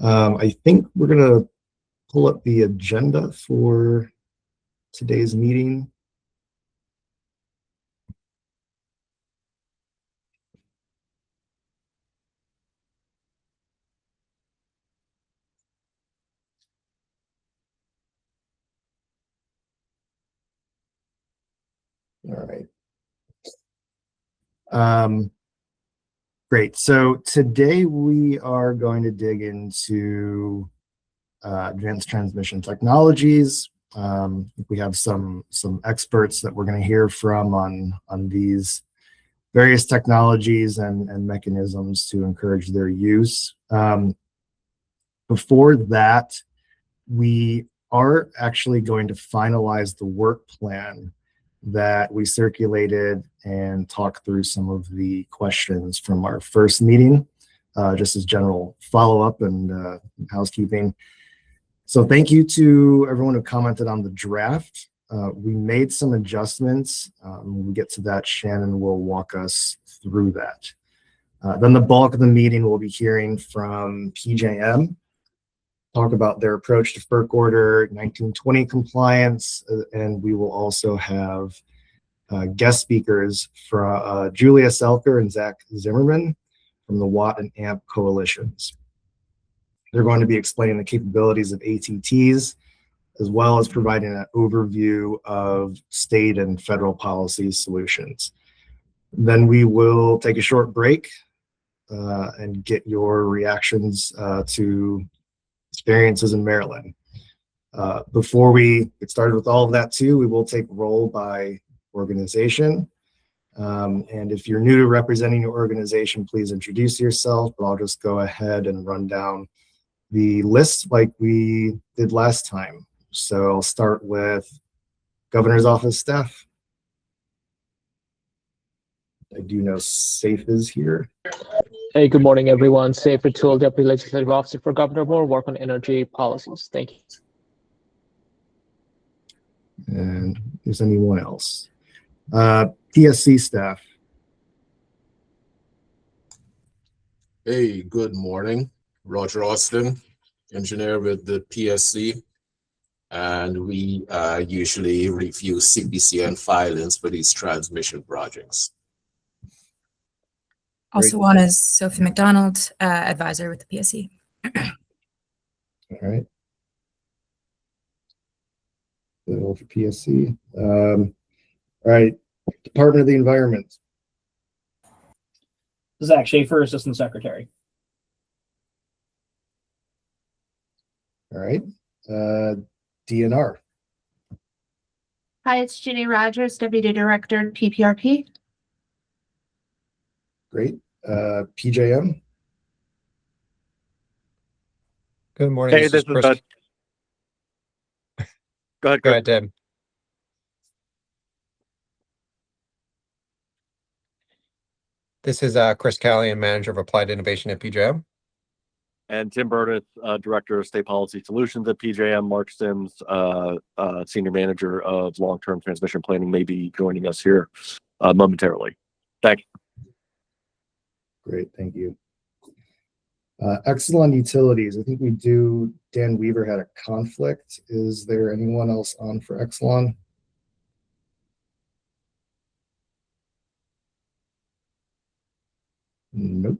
I think we're going to pull up the agenda for today's meeting. All right. Great. So today we are going to dig into advanced transmission technologies. We have some experts that we're going to hear from on these various technologies and mechanisms to encourage their use. Before that, we are actually going to finalize the work plan that we circulated and talk through some of the questions from our first meeting, just as general follow-up and housekeeping. So thank you to everyone who commented on the draft. We made some adjustments. When we get to that, Shannon will walk us through that. Then the bulk of the meeting will be hearing from PJM, talk about their approach to FERC Order 1920 compliance, and we will also have guest speakers from Julia Selker and Zach Zimmerman from the Watt and AMP coalitions. They're going to be explaining the capabilities of ATTs, as well as providing an overview of state and federal policy solutions. Then we will take a short break and get your reactions to experiences in Maryland. Before we get started with all of that too, we will take roll by organization. And if you're new to representing your organization, please introduce yourself, but I'll just go ahead and run down the list like we did last time. So I'll start with Governor's Office staff. I do know Safe is here. Hey, good morning, everyone. Safe Ratul, Deputy Legislative Officer for Governor Moore, work on energy policies. Thank you. And is anyone else? PSC staff. Hey, good morning. Roger Austin, engineer with the PSC. And we usually review CPCN filings for these transmission projects. Also on is Sophie McDonald, advisor with the PSC. All right. So for PSC. All right. Department of the Environment. Zach Schaefer, Assistant Secretary. All right. DNR. Hi, it's Ginny Rogers, Deputy Director, PPRP. Great. PJM. Good morning. Hey, this is Chris. Go ahead, Go ahead, Tim. This is Chris Callahan, Manager of Applied Innovation at PJM. And Tim Burdett, Director of State Policy Solutions at PJM. Mark Sims, Senior Manager of Long-Term Transmission Planning, may be joining us here momentarily. Thank you. Great, thank you. Exelon Utilities. I think Dan Weaver had a conflict. Is there anyone else on for Exelon? Nope.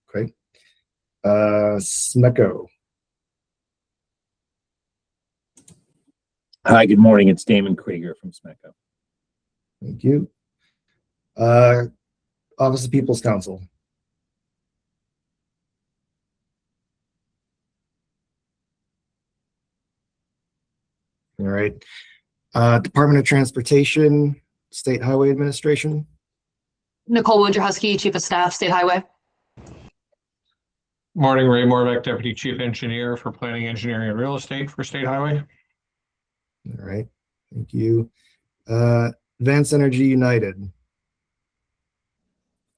Okay. SMECO. Hi, good morning. It's Damon Krieger from SMECO. Thank you. Office of People's Counsel. All right. Department of Transportation, State Highway Administration. Nicole Wojciechowski, Chief of Staff, State Highway. Morning, Ray Morbeck, Deputy Chief Engineer for Planning, Engineering, and Real Estate for State Highway. All right, thank you. Advanced Energy United.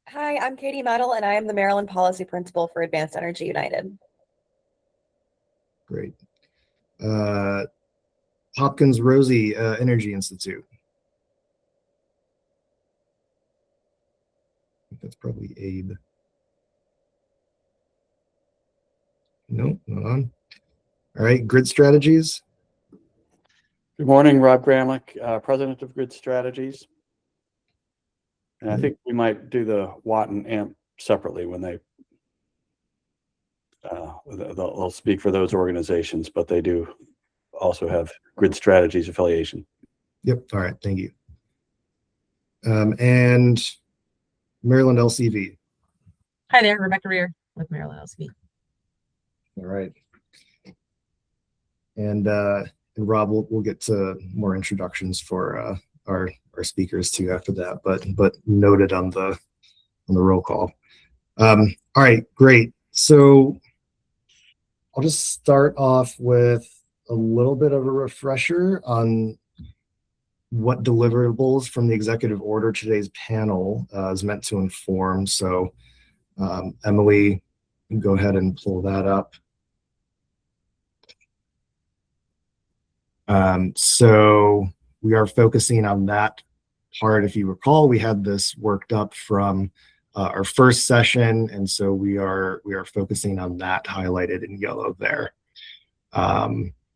Hi, I'm Katie Metal, and I am the Maryland Policy Principal for Advanced Energy United. Great. Hopkins Rosie Energy Institute. I think that's probably Abe. No, not on. All right, grid strategies. Good morning, Rob Gramlich, President of Grid Strategies. And I think we might do the watt and amp separately when they'll speak for those organizations, but they do also have Grid Strategies affiliation. Yep. All right. Thank you. And Maryland LCV. Hi there, Rebecca Rear with Maryland LCV. All right. And Rob, we'll get to more introductions for our speakers too after that, but noted on the roll call. All right, great. So I'll just start off with a little bit of a refresher on what deliverables from the executive order today's panel is meant to inform. So Emily, go ahead and pull that up. So we are focusing on that part. If you recall, we had this worked up from our first session, and so we are focusing on that highlighted in yellow there.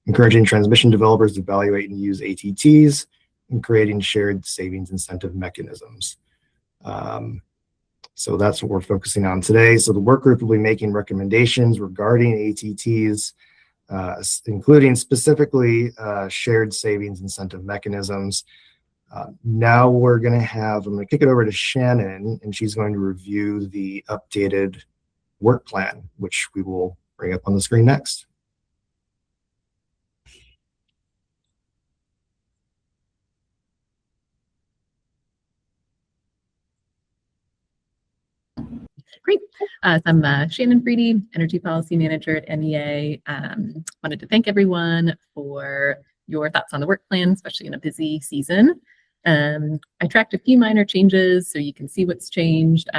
Encouraging transmission developers to evaluate and use ATTs and creating shared savings incentive mechanisms. So that's what we're focusing on today. So the work group will be making recommendations regarding ATTs, including specifically shared savings incentive mechanisms. Now I'm going to kick it over to Shannon, and she's going to review the updated work plan, which we will bring up on the screen next. Great. So I'm Shannon Freedy, Energy Policy Manager at NEA. Wanted to thank everyone for your thoughts on the work plan, especially in a busy season. I tracked a few minor changes so you can see what's changed,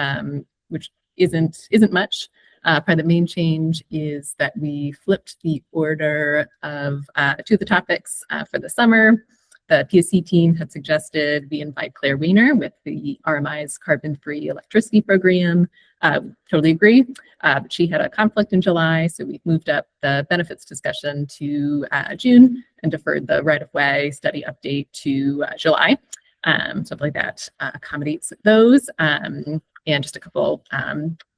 which isn't much. Probably the main change is that we flipped the order of two of the topics for the summer. The PSC team had suggested we invite Claire Weiner with the RMI's carbon-free electricity program. Totally agree, but she had a conflict in July, so we've moved up the benefits discussion to June and deferred the right-of-way study update to July. So hopefully that accommodates those, and just a couple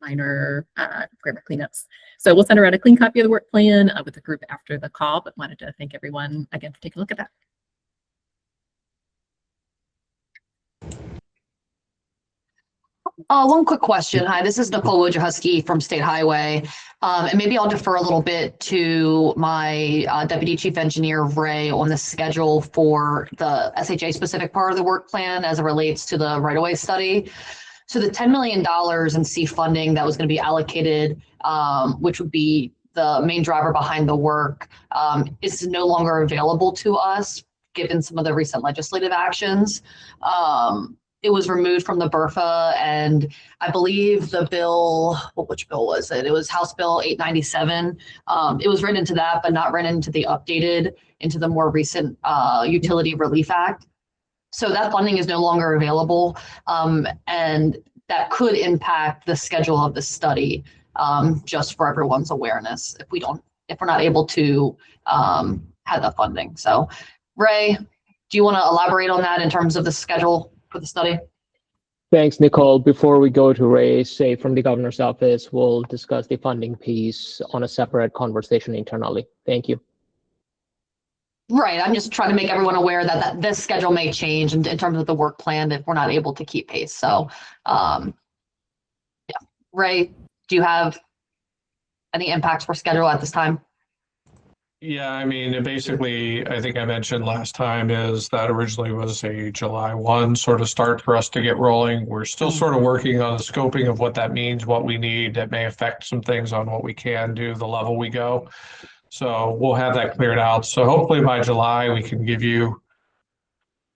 minor grammar cleanups. So we'll send around a clean copy of the work plan with the group after the call, but wanted to thank everyone again for taking a look at that. One quick question. Hi, this is Nicole Wojciechowski from State Highway. And maybe I'll defer a little bit to my Deputy Chief Engineer, Ray, on the schedule for the SHA specific part of the work plan as it relates to the right-of-way study. So the $10 million in C funding that was going to be allocated, which would be the main driver behind the work, is no longer available to us, given some of the recent legislative actions. It was removed from the BRFA, and I believe the bill, which bill was it? It was House Bill 897. It was written into that, but not written into the more recent Utility Relief Act. So that funding is no longer available, and that could impact the schedule of the study, just for everyone's awareness, if we're not able to have the funding. So Ray, do you want to elaborate on that in terms of the schedule for the study? Thanks, Nicole. Before we go to Ray, say from the governor's office, we'll discuss the funding piece on a separate conversation internally. Thank you. Right. I'm just trying to make everyone aware that this schedule may change in terms of the work plan if we're not able to keep pace. So, yeah. Ray, do you have any impacts for schedule at this time? Yeah, I mean, basically, I think I mentioned last time is that originally was a July 1 sort of start for us to get rolling. We're still sort of working on the scoping of what that means, what we need. That may affect some things on what we can do, the level we go. So we'll have that cleared out. So hopefully by July, we can give you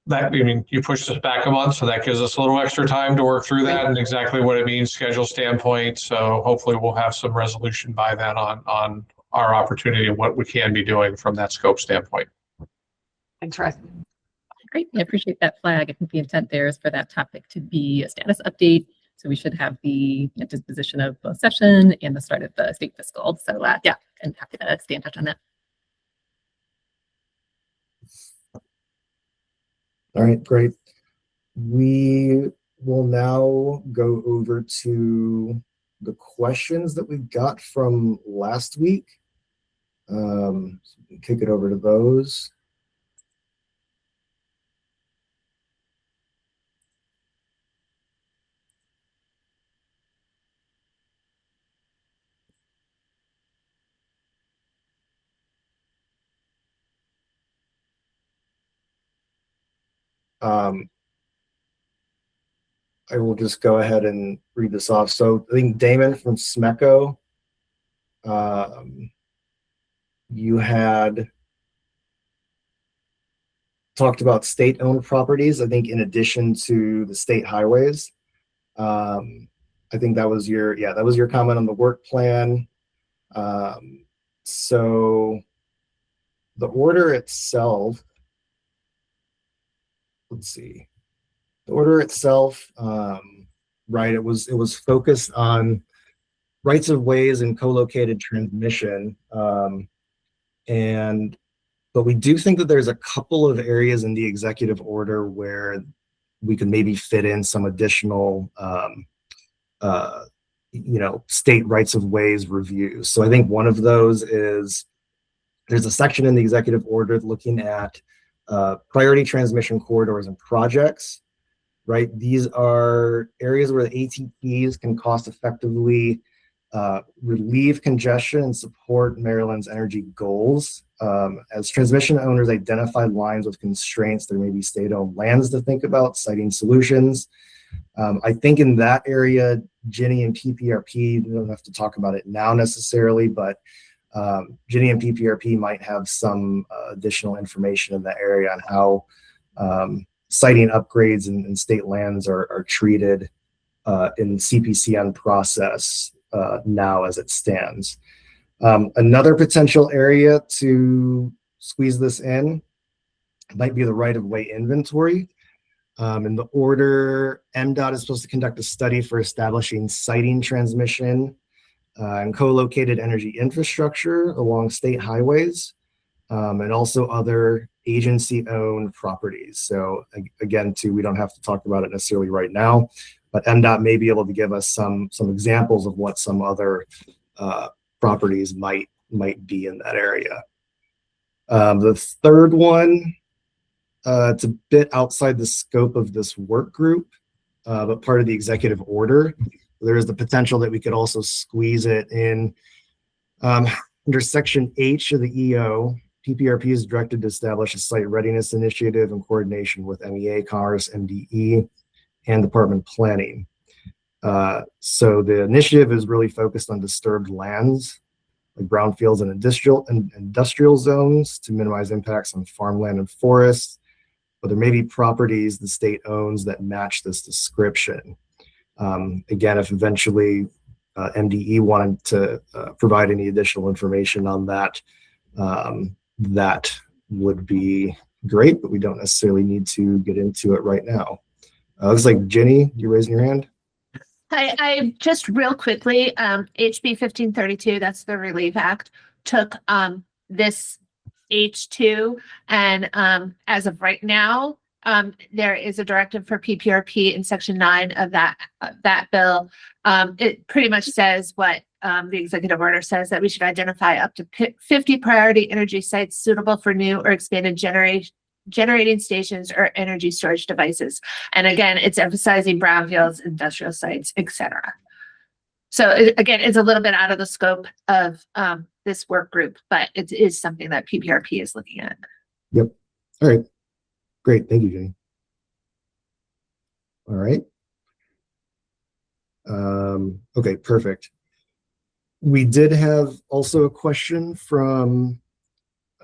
that. I mean, you pushed us back a month, so that gives us a little extra time to work through that and exactly what it means schedule standpoint. So hopefully we'll have some resolution by then on our opportunity and what we can be doing from that scope standpoint. Thanks, Ray. Great. I appreciate that flag. I think the intent there is for that topic to be a status update So we should have the disposition of both session and the start of the state fiscal. So yeah, I'm happy to stay in touch on that. All right, great. We will now go over to the questions that we got from last week. Kick it over to those. I will just go ahead and read this off. So I think Damon from SMECO, you had talked about state-owned properties, I think in addition to the state highways. I think that was your comment on the work plan. So the order itself, let's see. The order itself, right, it was focused on rights of ways and co-located transmission. But we do think that there's a couple of areas in the executive order where we could maybe fit in some additional state rights of ways reviews. So I think one of those is there's a section in the executive order looking at priority transmission corridors and projects, right? These are areas where the ATPs can cost effectively relieve congestion and support Maryland's energy goals. As transmission owners identify lines with constraints, there may be state-owned lands to think about, citing solutions. I think in that area, Ginny and PPRP, we don't have to talk about it now necessarily, but Ginny and PPRP might have some additional information in that area on how siting upgrades in state lands are treated in CPCN process now as it stands. Another potential area to squeeze this in might be the right-of-way inventory. In the order, MDOT is supposed to conduct a study for establishing siting transmission and co-located energy infrastructure along state highways, and also other agency-owned properties. So again, too, we don't have to talk about it necessarily right now, but MDOT may be able to give us some examples of what some other properties might be in that area. The third one, it's a bit outside the scope of this work group, but part of the executive order. There is the potential that we could also squeeze it in under Section H of the EO. PPRP is directed to establish a site readiness initiative in coordination with MEA, Commerce, MDE, and Department of Planning. So the initiative is really focused on disturbed lands, like brownfields and industrial zones, to minimize impacts on farmland and forests. But there may be properties the state owns that match this description. Again, if eventually MDE wanted to provide any additional information on that, that would be great, but we don't necessarily need to get into it right now. Looks like Ginny, you raising your hand? I just real quickly, HB 1532, that's the Relief Act, took this H2, and as of right now, there is a directive for PPRP in Section 9 of that bill. It pretty much says what the executive order says, that we should identify up to 50 priority energy sites suitable for new or expanded generating stations or energy storage devices. And again, it's emphasizing brownfields, industrial sites, etc. So again, it's a little bit out of the scope of this work group, but it is something that PPRP is looking at. Yep. All right. Great. Thank you, Jenny. All right. Okay, perfect. We did have also a question from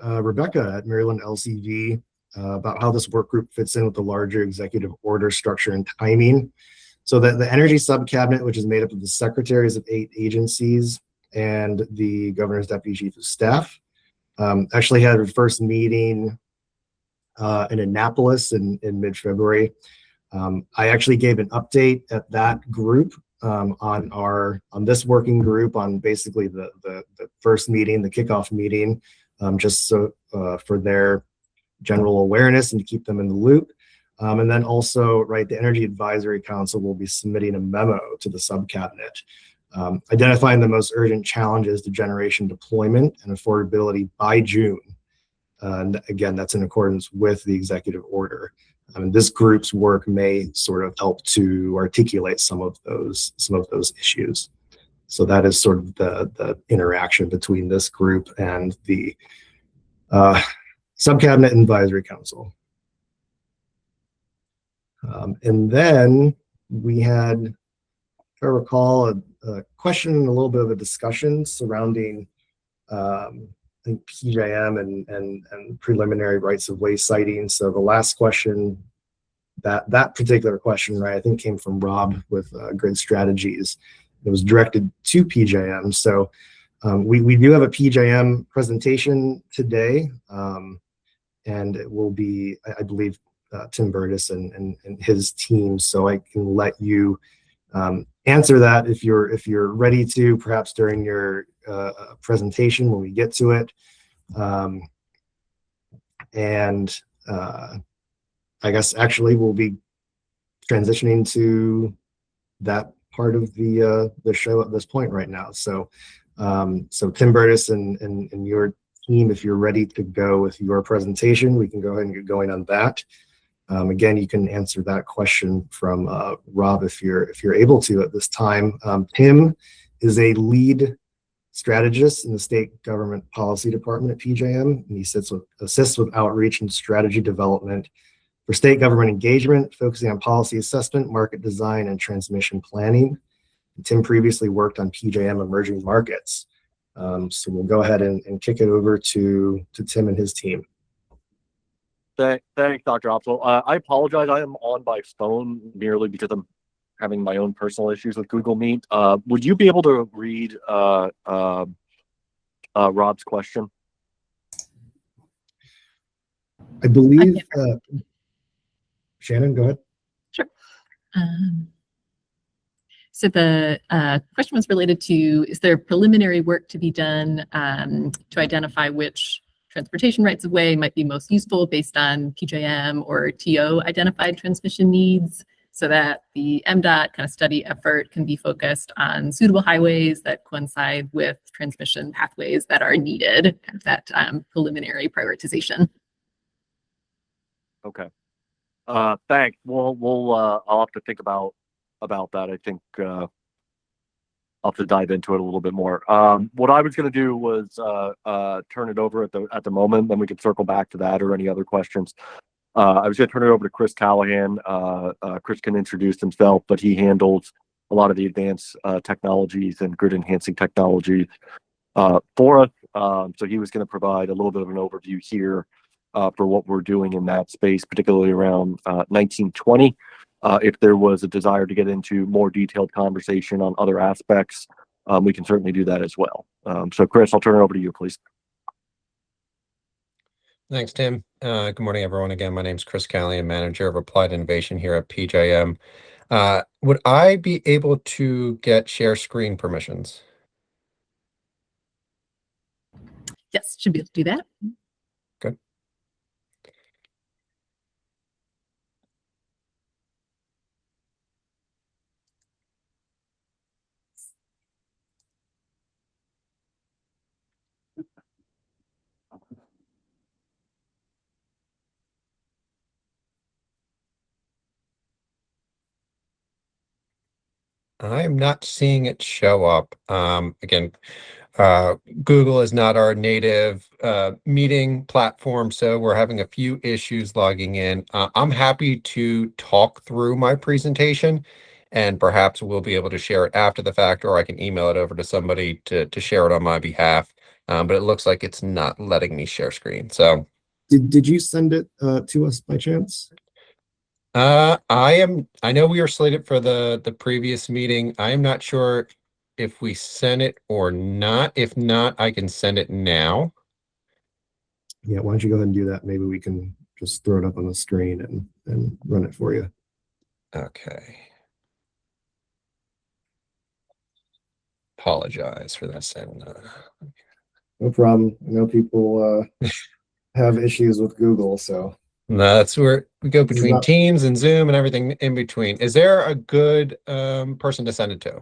Rebecca at Maryland LCV about how this work group fits in with the larger executive order structure and timing. So that the Energy Subcabinet, which is made up of the secretaries of 8 agencies and the governor's deputy chief of staff, actually had their first meeting in Annapolis in mid-February. I actually gave an update at that group on this working group on basically the first meeting, the kickoff meeting, just so for their general awareness and to keep them in the loop. And then also, right, the Energy Advisory Council will be submitting a memo to the subcabinet identifying the most urgent challenges to generation deployment and affordability by June. And again, that's in accordance with the executive order. This group's work may sort of help to articulate some of those issues. So that is sort of the interaction between this group and the Subcabinet Advisory Council. And then we had, if I recall, a question and a little bit of a discussion surrounding I think PJM and preliminary rights of way siting. So the last question, that particular question, right, I think came from Rob with Grid Strategies. It was directed to PJM. So we do have a PJM presentation today, and it will be, I believe, Tim Burtis and his team. So I can let you answer that if you're ready to, perhaps during your presentation when we get to it. I guess actually we'll be transitioning to that part of the show at this point right now. So Tim Burtis and your team, if you're ready to go with your presentation, we can go ahead and get going on that. Again, you can answer that question from Rob if you're able to at this time. Tim is a lead strategist in the State Government Policy Department at PJM, and he assists with outreach and strategy development for state government engagement, focusing on policy assessment, market design, and transmission planning. And Tim previously worked on PJM emerging markets. So we'll go ahead and kick it over to Tim and his team. Thanks, Dr. Opsel. I apologize. I am on by phone merely because I'm having my own personal issues with Google Meet. Would you be able to read Rob's question? I believe, Shannon, go ahead. Sure. So the question was related to, is there preliminary work to be done to identify which transportation rights of way might be most useful based on PJM or TO identified transmission needs, so that the MDOT kind of study effort can be focused on suitable highways that coincide with transmission pathways that are needed, kind of that preliminary prioritization. Okay. Thanks. I'll have to think about that. I think I'll have to dive into it a little bit more. What I was going to do was turn it over at the moment, then we can circle back to that or any other questions. I was going to turn it over to Chris Callahan. Chris can introduce himself, but he handles a lot of the advanced technologies and grid enhancing technologies for us. So he was going to provide a little bit of an overview here for what we're doing in that space, particularly around 1920. If there was a desire to get into more detailed conversation on other aspects, we can certainly do that as well. So Chris, I'll turn it over to you, please. Thanks, Tim. Good morning, everyone. Again, my name is Chris Callahan, Manager of Applied Innovation here at PJM. Would I be able to get share screen permissions? Yes, should be able to do that. Good. I'm not seeing it show up. Again, Google is not our native meeting platform, so we're having a few issues logging in. I'm happy to talk through my presentation, and perhaps we'll be able to share it after the fact, or I can email it over to somebody to share it on my behalf. But it looks like it's not letting me share screen. So, did you send it to us by chance? I know we were slated for the previous meeting. I am not sure if we sent it or not. If not, I can send it now. Yeah, why don't you go ahead and do that? Maybe we can just throw it up on the screen and run it for you. Okay. Apologize for this. And No problem. I know people have issues with Google, so that's where we go This is between not- Teams and Zoom and everything in between. Is there a good person to send it to?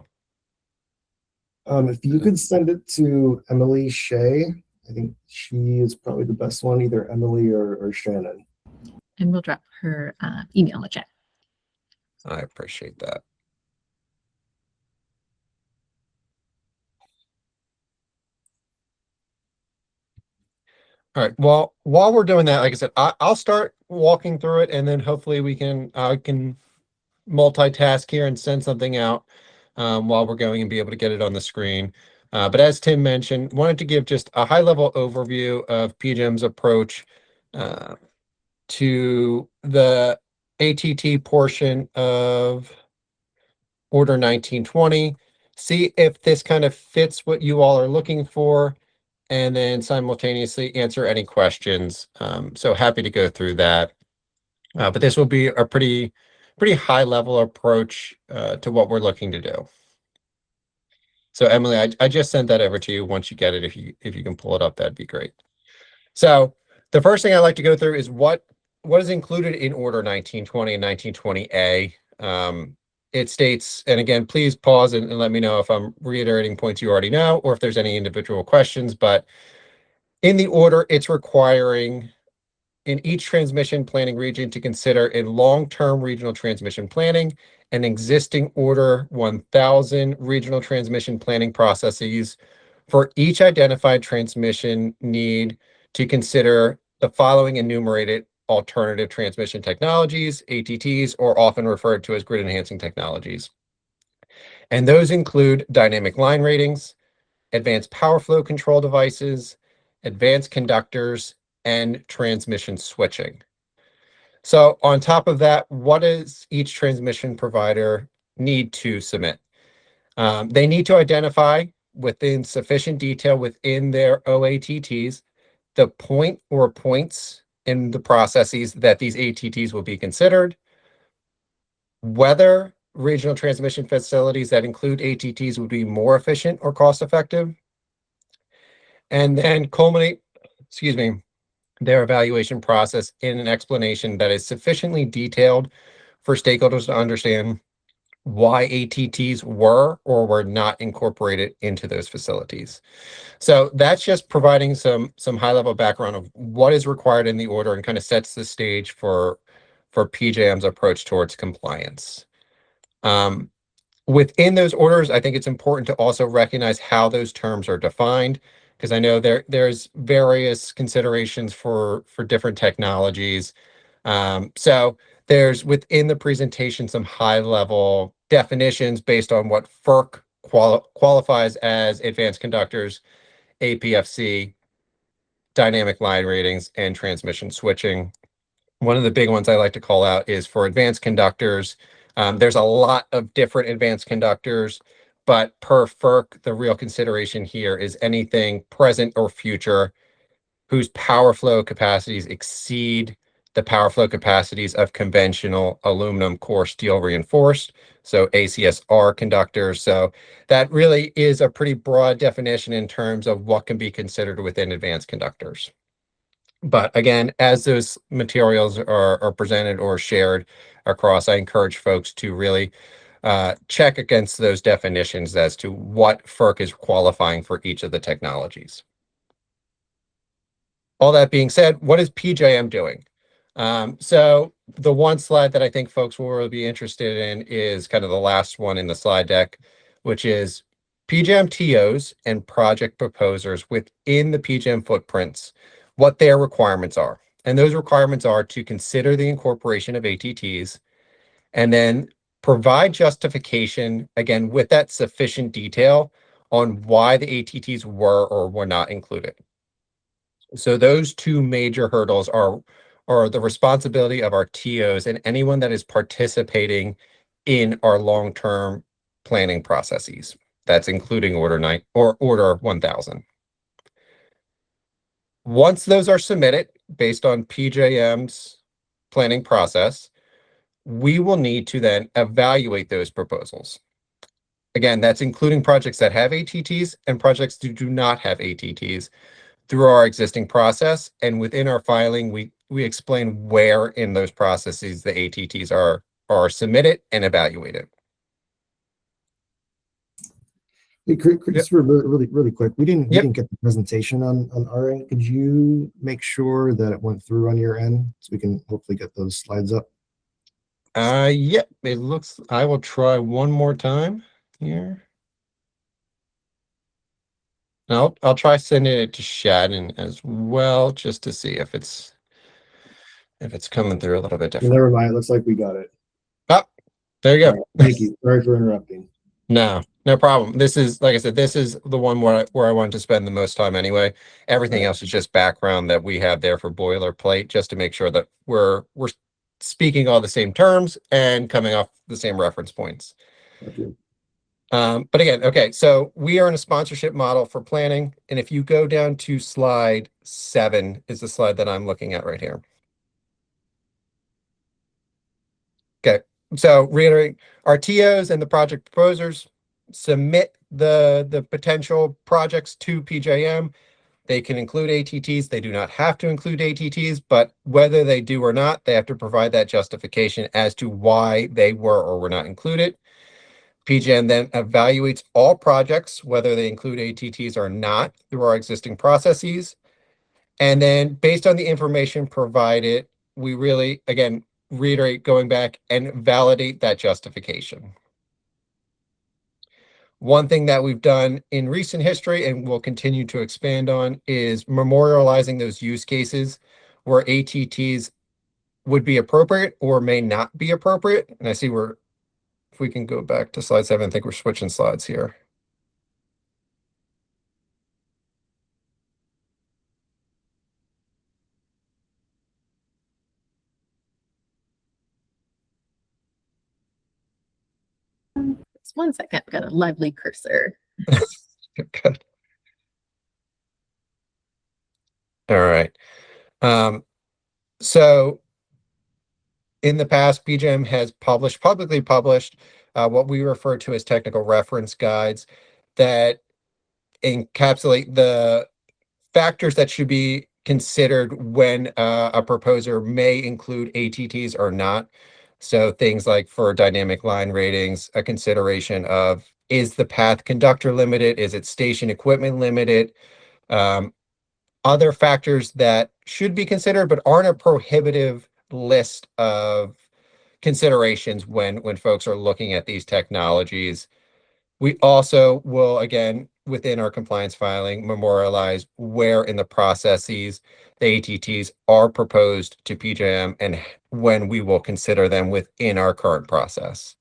if you could send it to Emily Shea, I think she is probably the best one, either Emily or Shannon. And we'll drop her email in the chat. I appreciate that. All right. Well, while we're doing that, like I said, I'll start walking through it, and then hopefully we can I can multitask here and send something out while we're going and be able to get it on the screen. But as Tim mentioned, wanted to give just a high-level overview of PGM's approach to the ATT portion of Order 1920. See if this kind of fits what you all are looking for, and then simultaneously answer any questions. So happy to go through that. But this will be a pretty high level approach to what we're looking to do. So Emily, I just sent that over to you. Once you get it, if you can pull it up, that'd be great. So the first thing I like to go through is what is included in Order 1920 and 1920A. It states, and again, please pause and let me know if I'm reiterating points you already know or if there's any individual questions, but in the order, it's requiring in each transmission planning region to consider in long-term regional transmission planning and existing Order 1000 regional transmission planning processes for each identified transmission need to consider the following enumerated alternative transmission technologies, ATTs, or often referred to as grid enhancing technologies. And those include dynamic line ratings, advanced power flow control devices, advanced conductors, and transmission switching. So on top of that, what does each transmission provider need to submit? They need to identify within sufficient detail within their OATTs the point or points in the processes that these ATTs will be considered, whether regional transmission facilities that include ATTs would be more efficient or cost effective, and then culminate, their evaluation process in an explanation that is sufficiently detailed for stakeholders to understand why ATTs were or were not incorporated into those facilities. So that's just providing some high-level background of what is required in the order and kind of sets the stage for PJM's approach towards compliance. Within those orders, I think it's important to also recognize how those terms are defined, because I know there's various considerations for different technologies. So there's within the presentation some high-level definitions based on what FERC qualifies as advanced conductors, APFC, dynamic line ratings, and transmission switching. One of the big ones I like to call out is for advanced conductors. There's a lot of different advanced conductors, but per FERC, the real consideration here is anything present or future whose power flow capacities exceed the power flow capacities of conventional aluminum core steel reinforced, so ACSR conductors. So that really is a pretty broad definition in terms of what can be considered within advanced conductors. But again, as those materials are presented or shared across, I encourage folks to really check against those definitions as to what FERC is qualifying for each of the technologies. All that being said, what is PJM doing? So the one slide that I think folks will really be interested in is kind of the last one in the slide deck, which is PJM TOs and project proposers within the PJM footprints, what their requirements are. And those requirements are to consider the incorporation of ATTs and then provide justification, again, with that sufficient detail on why the ATTs were or were not included. So those two major hurdles are the responsibility of our TOs and anyone that is participating in our long-term planning processes. That's including Order 1000. Once those are submitted based on PJM's planning process, we will need to then evaluate those proposals. Again, that's including projects that have ATTs and projects that do not have ATTs through our existing process. And within our filing, we explain where in those processes the ATTs are submitted and evaluated. Hey, Christopher, really quick. We didn't get the presentation on our end. Could you make sure that it went through on your end so we can hopefully get those slides up? Yep. It looks. I will try one more time here. I'll try sending it to Shannon as well, just to see if it's coming through a little bit different. Never mind. It looks like we got it. Oh, there you go. Thank you. Sorry for interrupting. No problem. This is, like I said, this is the one where I wanted to spend the most time anyway. Everything else is just background that we have there for boilerplate, just to make sure that we're speaking all the same terms and coming off the same reference points. Thank you. But again, okay, so we are in a sponsorship model for planning. And if you go down to slide 7 is the slide that I'm looking at right here. Okay, so reiterate, our TOs and the project proposers submit the potential projects to PJM. They can include ATTs. They do not have to include ATTs, but whether they do or not, they have to provide that justification as to why they were or were not included. PJM then evaluates all projects, whether they include ATTs or not, through our existing processes. And then based on the information provided, we really, again, reiterate going back and validate that justification. One thing that we've done in recent history and will continue to expand on is memorializing those use cases where ATTs would be appropriate or may not be appropriate. And I see if we can go back to slide 7, I think we're switching slides here. Just 1 second, I've got a lively cursor. Good. All right. So in the past, PJM has publicly published what we refer to as technical reference guides that encapsulate the factors that should be considered when a proposer may include ATTs or not. So things like for dynamic line ratings, a consideration of, is the path conductor limited? Is it station equipment limited? Other factors that should be considered but aren't a prohibitive list of considerations when folks are looking at these technologies. We also will, again, within our compliance filing, memorialize where in the processes the ATTs are proposed to PJM and when we will consider them within our current process.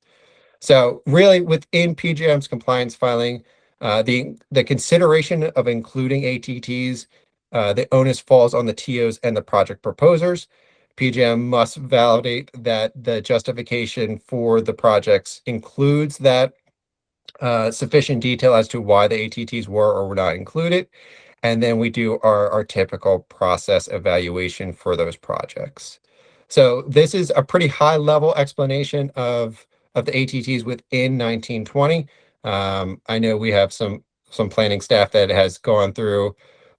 So really within PJM's compliance filing, the consideration of including ATTs, the onus falls on the TOs and the project proposers. PJM must validate that the justification for the projects includes that sufficient detail as to why the ATTs were or were not included. And then we do our typical process evaluation for those projects. So this is a pretty high level explanation of the ATTs within 1920. I know we have some planning staff that has gone through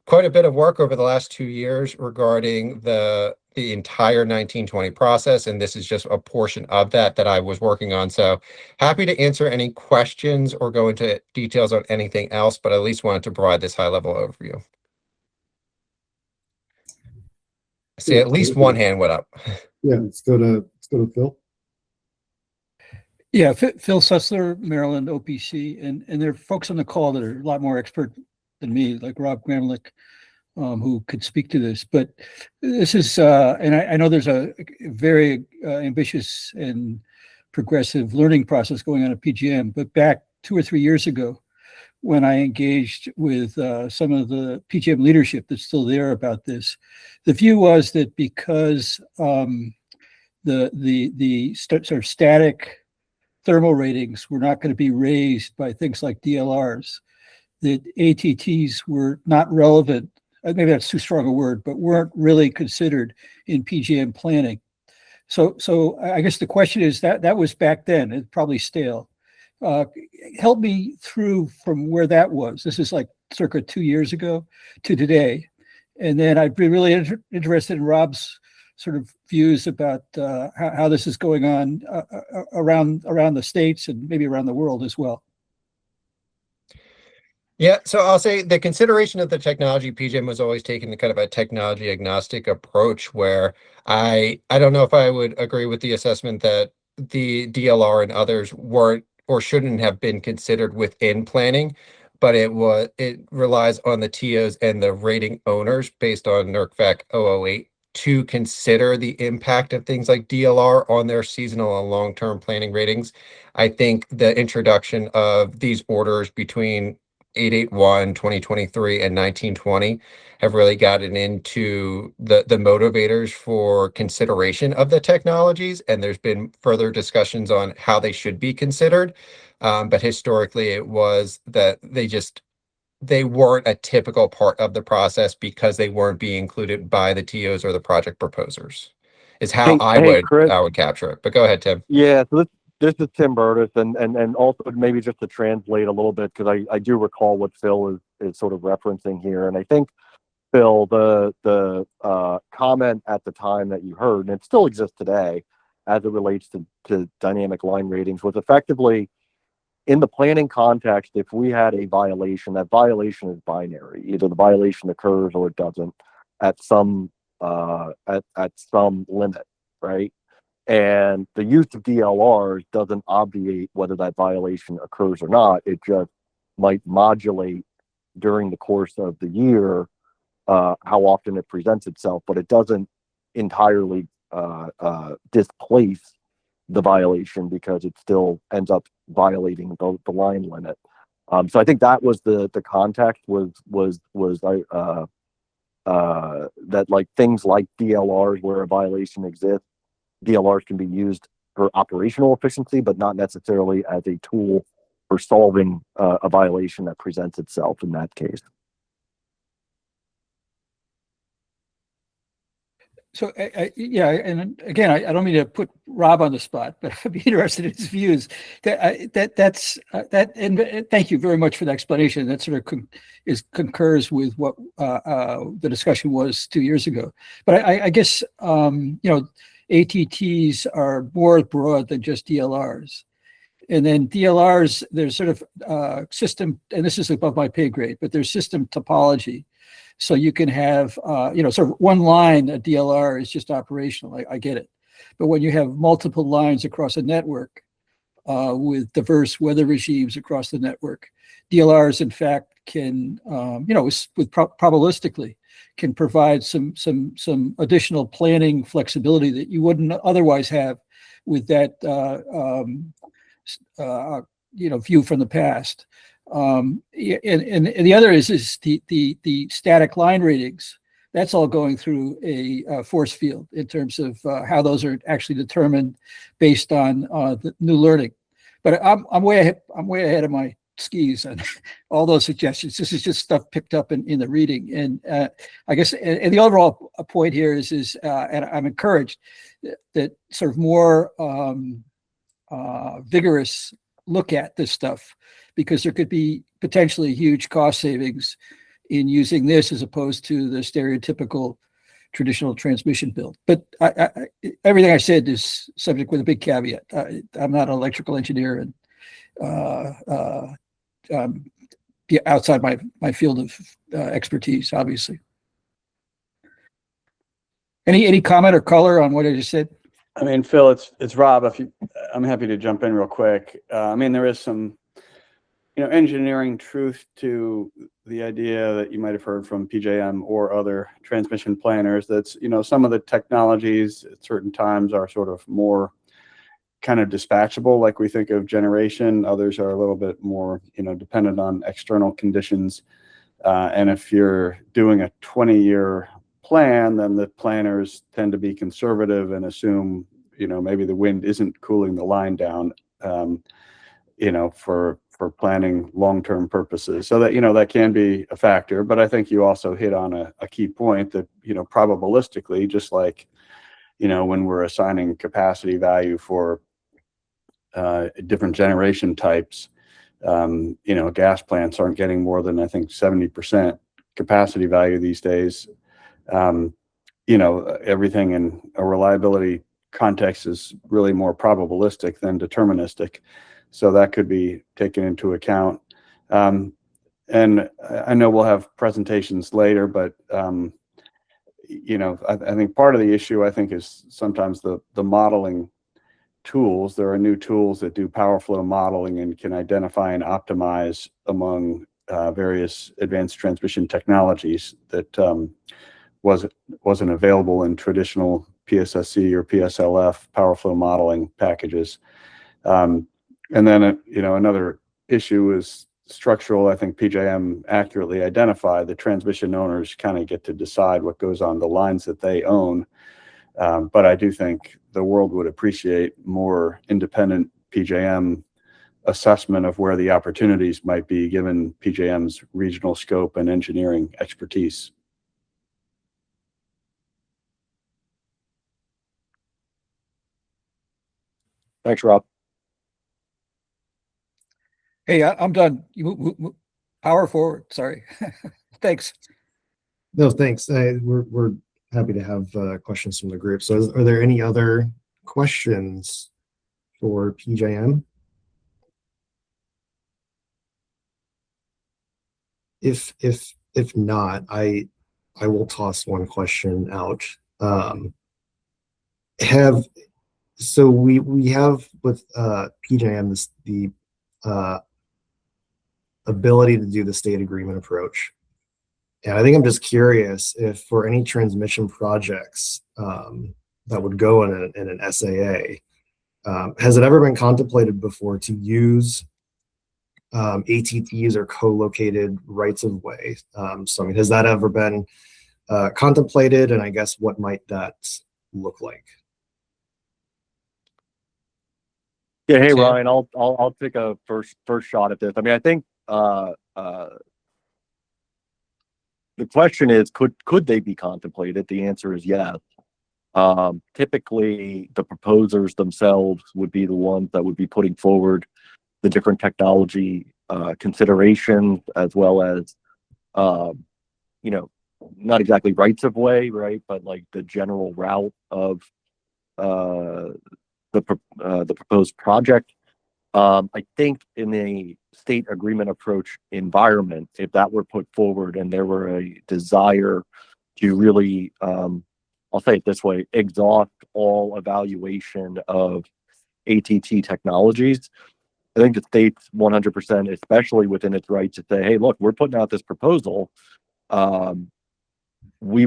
quite a bit of work over the last 2 years regarding the entire 1920 process, and this is just a portion of that I was working on. So happy to answer any questions or go into details on anything else, but at least wanted to provide this high level overview. I see at least one hand went up. Yeah, let's go to Phil. Yeah, Phil Sussler, Maryland OPC, and there are folks on the call that are a lot more expert than me, like Rob Gramlich, who could speak to this. But this is, and I know there's a very ambitious and progressive learning process going on at PJM, but back 2 or 3 years ago, when I engaged with some of the PJM leadership that's still there about this, the view was that because the sort of static thermal ratings were not going to be raised by things like DLRs, that ATTs were not relevant. Maybe that's too strong a word, but weren't really considered in PJM planning. So I guess the question is that was back then. It's probably stale. Help me through from where that was. This is like circa 2 years ago to today. And then I'd be really interested in Rob's sort of views about how this is going on around the States and maybe around the world as well. Yeah, so I'll say the consideration of the technology, PJM was always taking the kind of a technology agnostic approach where I don't know if I would agree with the assessment that the DLR and others weren't or shouldn't have been considered within planning, but it relies on the TOs and the rating owners based on NERC 008 to consider the impact of things like DLR on their seasonal and long-term planning ratings. I think the introduction of these orders between 8/81/2023 and 19/20 have really gotten into the motivators for consideration of the technologies, and there's been further discussions on how they should be considered. But historically, it was that they weren't a typical part of the process because they weren't being included by the TOs or the project proposers, is how I would capture it. But go ahead, Tim. Yeah, so this is Tim Burtis, and also maybe just to translate a little bit, because I do recall what Phil is sort of referencing here. And I think, Phil, the comment at the time that you heard, and it still exists today as it relates to dynamic line ratings, was effectively in the planning context, if we had a violation, that violation is binary. Either the violation occurs or it doesn't at some limit, right? And the use of DLRs doesn't obviate whether that violation occurs or not. It just might modulate during the course of the year how often it presents itself, but it doesn't entirely displace the violation because it still ends up violating the line limit. So I think that was the context was that, like, things like DLRs where a violation exists, DLRs can be used for operational efficiency, but not necessarily as a tool for solving a violation that presents itself in that case. So yeah, and again, I don't mean to put Rob on the spot, but I'd be interested in his views. And thank you very much for the explanation. That sort of concurs with what the discussion was 2 years ago. But I guess ATTs are more broad than just DLRs. And then DLRs, there's sort of system, and this is above my pay grade, but there's system topology. So you can have, sort of one line, a DLR is just operational. I get it. But when you have multiple lines across a network with diverse weather regimes across the network, DLRs, in fact, can, probabilistically, can provide some additional planning flexibility that you wouldn't otherwise have with that, view from the past. And the other is the static line ratings. That's all going through a force field in terms of how those are actually determined based on the new learning. But I'm way ahead of my skis on all those suggestions. This is just stuff picked up in the reading. And I guess and the overall point here is and I'm encouraged that sort of more vigorous look at this stuff, because there could be potentially huge cost savings in using this as opposed to the stereotypical traditional transmission build. But everything I said is subject with a big caveat. I'm not an electrical engineer, and outside my field of expertise, obviously. Any comment or color on what I just said? I mean, Phil, it's Rob. I'm happy to jump in real quick. I mean, there is some, engineering truth to the idea that you might have heard from PJM or other transmission planners. That's, some of the technologies at certain times are sort of more kind of dispatchable, like we think of generation. Others are a little bit more, dependent on external conditions. And if you're doing a 20-year plan, then the planners tend to be conservative and assume, maybe the wind isn't cooling the line down, for planning long-term purposes. So that, that can be a factor. But I think you also hit on a key point that, probabilistically, just like, when we're assigning capacity value for different generation types, gas plants aren't getting more than, I think, 70% capacity value these days. Everything in a reliability context is really more probabilistic than deterministic. So that could be taken into account. And I know we'll have presentations later, but I think part of the issue, I think, is sometimes the modeling tools. There are new tools that do power flow modeling and can identify and optimize among various advanced transmission technologies that wasn't available in traditional PSSC or PSLF power flow modeling packages. And then, another issue is structural. I think PJM accurately identified the transmission owners kind of get to decide what goes on the lines that they own. But I do think the world would appreciate more independent PJM assessment of where the opportunities might be given PJM's regional scope and engineering expertise. Thanks, Rob. Hey, I'm done. Power forward. Sorry. Thanks. No, thanks. We're happy to have questions from the group. So are there any other questions for PJM? If not, I will toss one question out. So we have with PJM the ability to do the state agreement approach. And I think I'm just curious if for any transmission projects that would go in an SAA, has it ever been contemplated before to use ATTs or co-located rights of way? So I mean, has that ever been contemplated? And I guess what might that look like? Yeah, hey Ryan, I'll take a first shot at this. I mean, I think the question is, could they be contemplated? The answer is yes. Typically, the proposers themselves would be the ones that would be putting forward the different technology considerations, as well as, not exactly rights of way, right? But like the general route of the proposed project. I think in a state agreement approach environment, if that were put forward and there were a desire to really, I'll say it this way, exhaust all evaluation of ATT technologies, I think the state's 100%, especially within its right to say, hey, look, we're putting out this proposal. We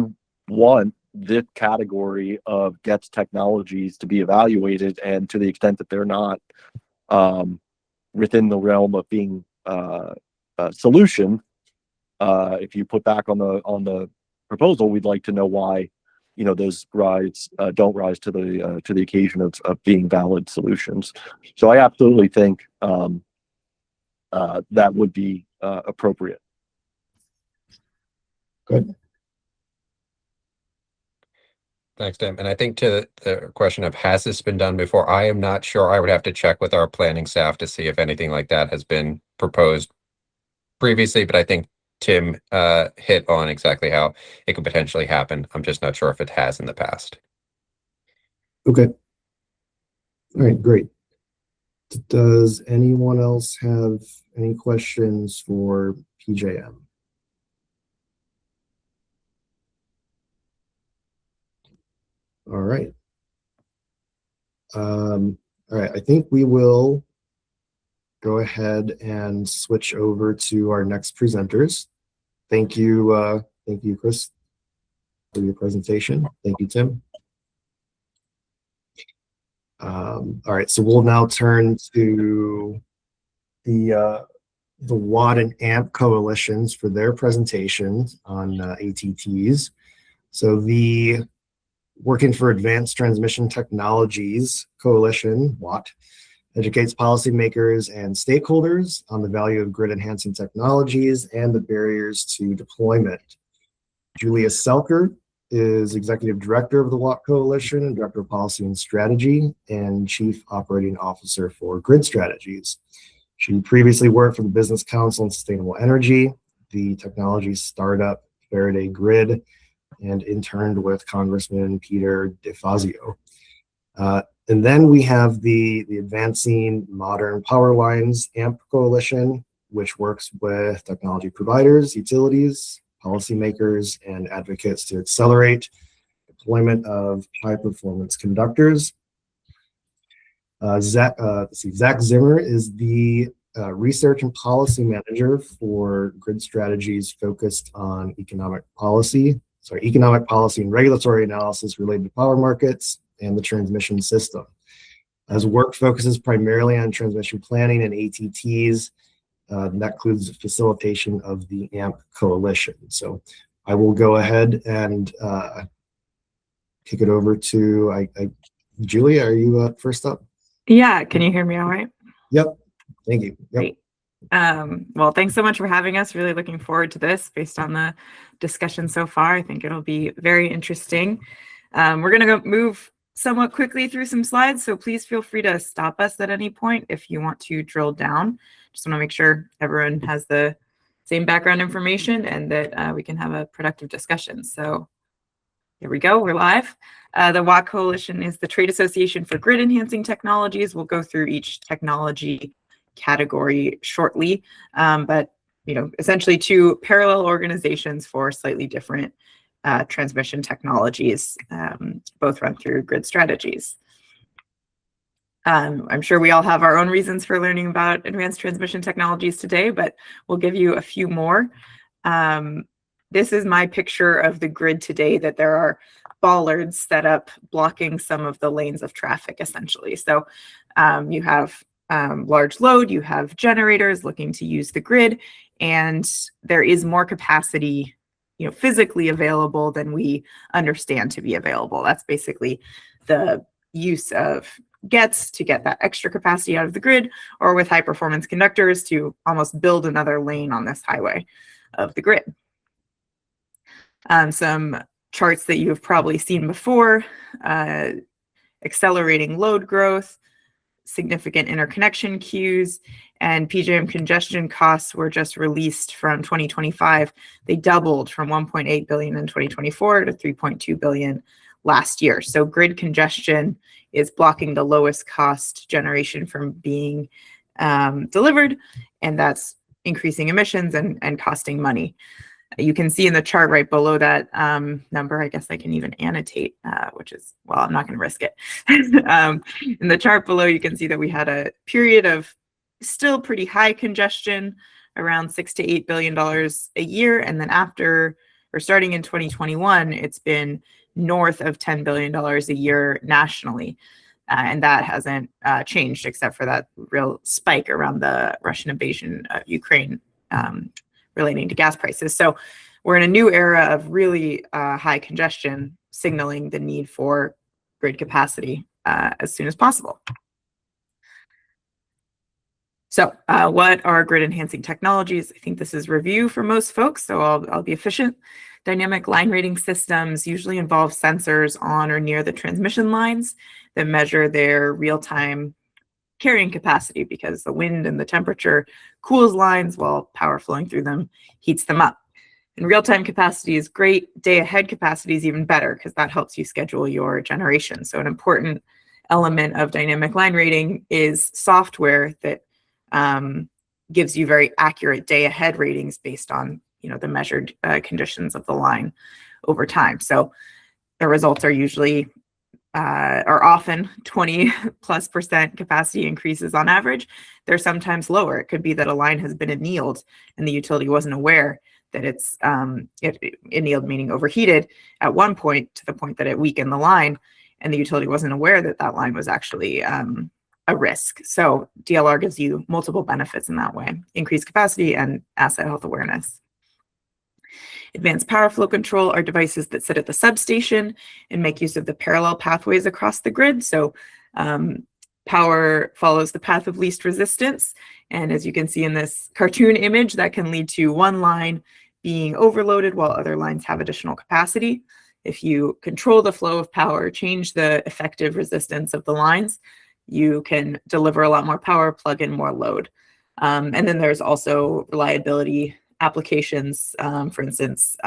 want this category of GETS technologies to be evaluated, and to the extent that they're not within the realm of being a solution, if you put back on the proposal, we'd like to know why those don't rise to the occasion of being valid solutions. So I absolutely think that would be appropriate. Good. Thanks, Tim. And I think to the question of has this been done before, I am not sure. I would have to check with our planning staff to see if anything like that has been proposed previously, but I think Tim hit on exactly how it could potentially happen. I'm just not sure if it has in the past. Okay. All right, great. Does anyone else have any questions for PJM? All right. All right, I think we will go ahead and switch over to our next presenters. Thank you, Chris, for your presentation. Thank you, Tim. All right, so we'll now turn to the Watt and AMP coalitions for their presentations on ATTs. So the Working for Advanced Transmission Technologies Coalition, WATT, educates policymakers and stakeholders on the value of grid-enhancing technologies and the barriers to deployment. Julia Selker is Executive Director of the WATT Coalition, Director of Policy and Strategy, and Chief Operating Officer for Grid Strategies. She previously worked for the Business Council on Sustainable Energy, the technology startup Faraday Grid, and interned with Congressman Peter DeFazio. And then we have the Advancing Modern Power Lines AMP Coalition, which works with technology providers, utilities, policymakers, and advocates to accelerate deployment of high-performance conductors. Zach Zimmer is the Research and Policy Manager for Grid Strategies focused on economic policy and regulatory analysis related to power markets and the transmission system. His work focuses primarily on transmission planning and ATTs. That includes facilitation of the AMP coalition. So I will go ahead and kick it over to Julia. Are you first up? Yeah, can you hear me all right? Yep. Thank you. Yep. Great. Well, thanks so much for having us. Really looking forward to this based on the discussion so far. I think it'll be very interesting. We're going to move somewhat quickly through some slides, so please feel free to stop us at any point if you want to drill down. Just want to make sure everyone has the same background information and that we can have a productive discussion. So here we go, we're live. The WATT Coalition is the trade association for grid enhancing technologies. We'll go through each technology category shortly, but essentially two parallel organizations for slightly different transmission technologies, both run through Grid Strategies. I'm sure we all have our own reasons for learning about advanced transmission technologies today, but we'll give you a few more. This is my picture of the grid today, that there are bollards set up blocking some of the lanes of traffic, essentially. So you have large load, you have generators looking to use the grid, and there is more capacity physically available than we understand to be available. That's basically the use of gets to get that extra capacity out of the grid, or with high performance conductors to almost build another lane on this highway of the grid. Some charts that you have probably seen before, accelerating load growth, significant interconnection queues, and PJM congestion costs were just released from 2025. They doubled from 1.8 billion in 2024 to 3.2 billion last year. So grid congestion is blocking the lowest cost generation from being delivered, and that's increasing emissions and costing money. You can see in the chart right below that number, I guess I can even annotate, which is, well, I'm not going to risk it. In the chart below, you can see that we had a period of still pretty high congestion, around $6 to $8 billion a year. And then starting in 2021, it's been north of $10 billion a year nationally. And that hasn't changed except for that real spike around the Russian invasion of Ukraine relating to gas prices. So we're in a new era of really high congestion, signaling the need for grid capacity as soon as possible. So what are grid enhancing technologies? I think this is review for most folks, so I'll be efficient. Dynamic line rating systems usually involve sensors on or near the transmission lines that measure their real-time carrying capacity, because the wind and the temperature cools lines while power flowing through them heats them up. And real-time capacity is great. Day-ahead capacity is even better because that helps you schedule your generation. So an important element of dynamic line rating is software that gives you very accurate day-ahead ratings based on the measured conditions of the line over time. So the results are usually are often 20+% capacity increases on average. They're sometimes lower. It could be that a line has been annealed and the utility wasn't aware that it's annealed, meaning overheated at one point to the point that it weakened the line, and the utility wasn't aware that that line was actually a risk. So DLR gives you multiple benefits in that way: increased capacity and asset health awareness. Advanced power flow control are devices that sit at the substation and make use of the parallel pathways across the grid. So power follows the path of least resistance. And as you can see in this cartoon image, that can lead to one line being overloaded while other lines have additional capacity. If you control the flow of power, change the effective resistance of the lines, you can deliver a lot more power, plug in more load. And then there's also reliability applications. For instance,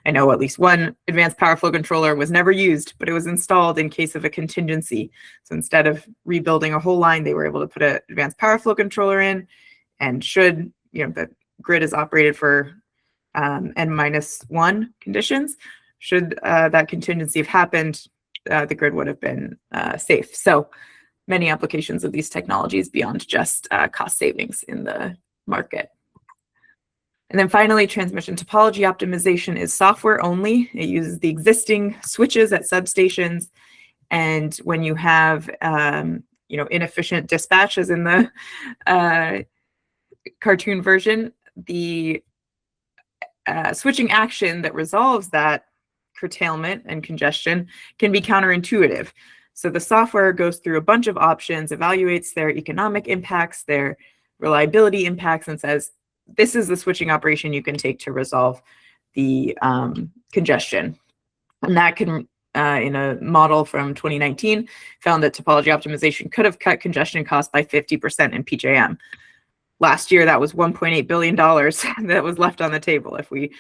I know at least one advanced power flow controller was never used, but it was installed in case of a contingency. So instead of rebuilding a whole line, they were able to put an advanced power flow controller in, and should, the grid is operated for N-1 conditions, should that contingency have happened, the grid would have been safe. So many applications of these technologies beyond just cost savings in the market. And then finally, transmission topology optimization is software only. It uses the existing switches at substations. And when you have, inefficient dispatches in the cartoon version, the switching action that resolves that curtailment and congestion can be counterintuitive. So the software goes through a bunch of options, evaluates their economic impacts, their reliability impacts, and says, this is the switching operation you can take to resolve the congestion. And that can, in a model from 2019, found that topology optimization could have cut congestion costs by 50% in PJM. Last year, that was $1.8 billion that was left on the table if we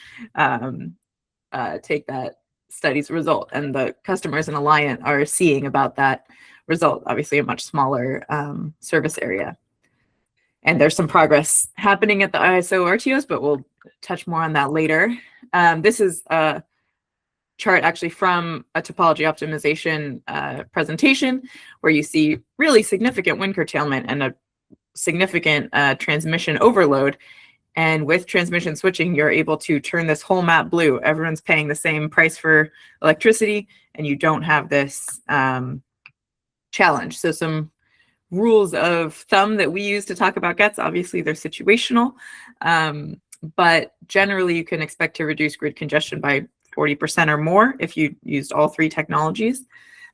take that study's result. And the customers in Alliant are seeing about that result, obviously a much smaller service area. And there's some progress happening at the ISO RTOs, but we'll touch more on that later. This is a chart actually from a topology optimization presentation where you see really significant wind curtailment and a significant transmission overload. And with transmission switching, you're able to turn this whole map blue. Everyone's paying the same price for electricity, and you don't have this challenge. So some rules of thumb that we use to talk about GETs, obviously they're situational, but generally you can expect to reduce grid congestion by 40% or more if you used all three technologies.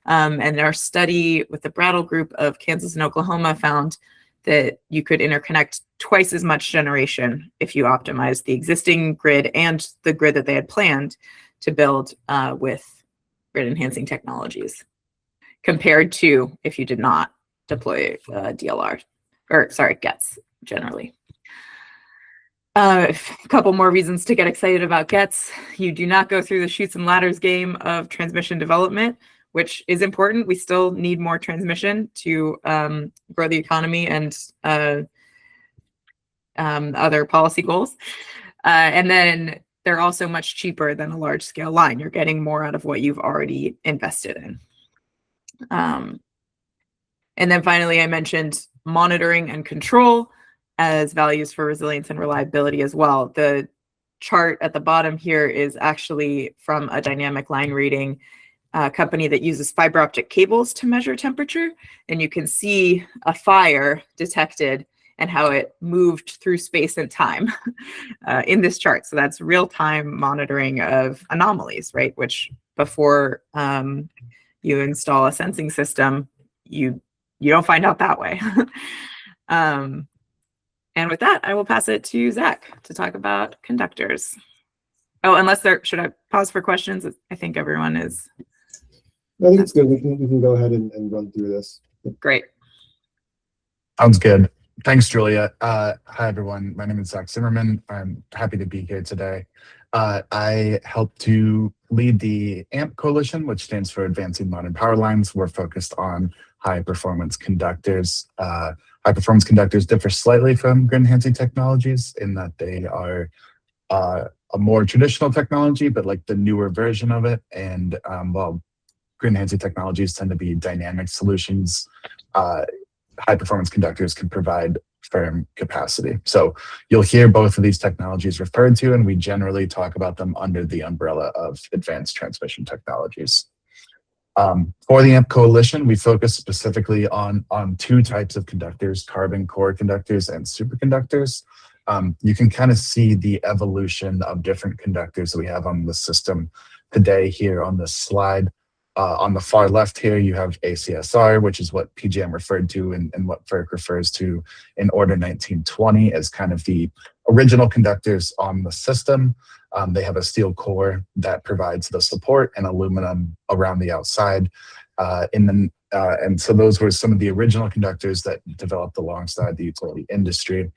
And our study with the Brattle group of Kansas and Oklahoma found that you could interconnect twice as much generation if you optimize the existing grid and the grid that they had planned to build with grid enhancing technologies, compared to if you did not deploy GETs generally. A couple more reasons to get excited about GETs. You do not go through the chutes and ladders game of transmission development, which is important. We still need more transmission to grow the economy and other policy goals. And then they're also much cheaper than a large scale line. You're getting more out of what you've already invested in. And then finally, I mentioned monitoring and control as values for resilience and reliability as well. The chart at the bottom here is actually from a dynamic line rating company that uses fiber optic cables to measure temperature. And you can see a fire detected and how it moved through space and time in this chart. So that's real-time monitoring of anomalies, right? Which before you install a sensing system, you don't find out that way. And with that, I will pass it to Zach to talk about conductors. Oh, should I pause for questions? I think everyone is. I think it's good. We can go ahead and run through this. Great. Sounds good. Thanks, Julia. Hi, everyone. My name is Zach Zimmerman. I'm happy to be here today. I help to lead the AMP Coalition, which stands for Advancing Modern Power Lines. We're focused on high-performance conductors. High-performance conductors differ slightly from grid-enhancing technologies in that they are a more traditional technology, but like the newer version of it. And while grid-enhancing technologies tend to be dynamic solutions, high-performance conductors can provide firm capacity. So you'll hear both of these technologies referred to, and we generally talk about them under the umbrella of advanced transmission technologies. For the AMP Coalition, we focus specifically on two types of conductors, carbon core conductors and superconductors. You can kind of see the evolution of different conductors that we have on the system today here on this slide. On the far left here, you have ACSR, which is what PJM referred to and what FERC refers to in Order 1920 as kind of the original conductors on the system. They have a steel core that provides the support and aluminum around the outside. And so those were some of the original conductors that developed alongside the utility industry.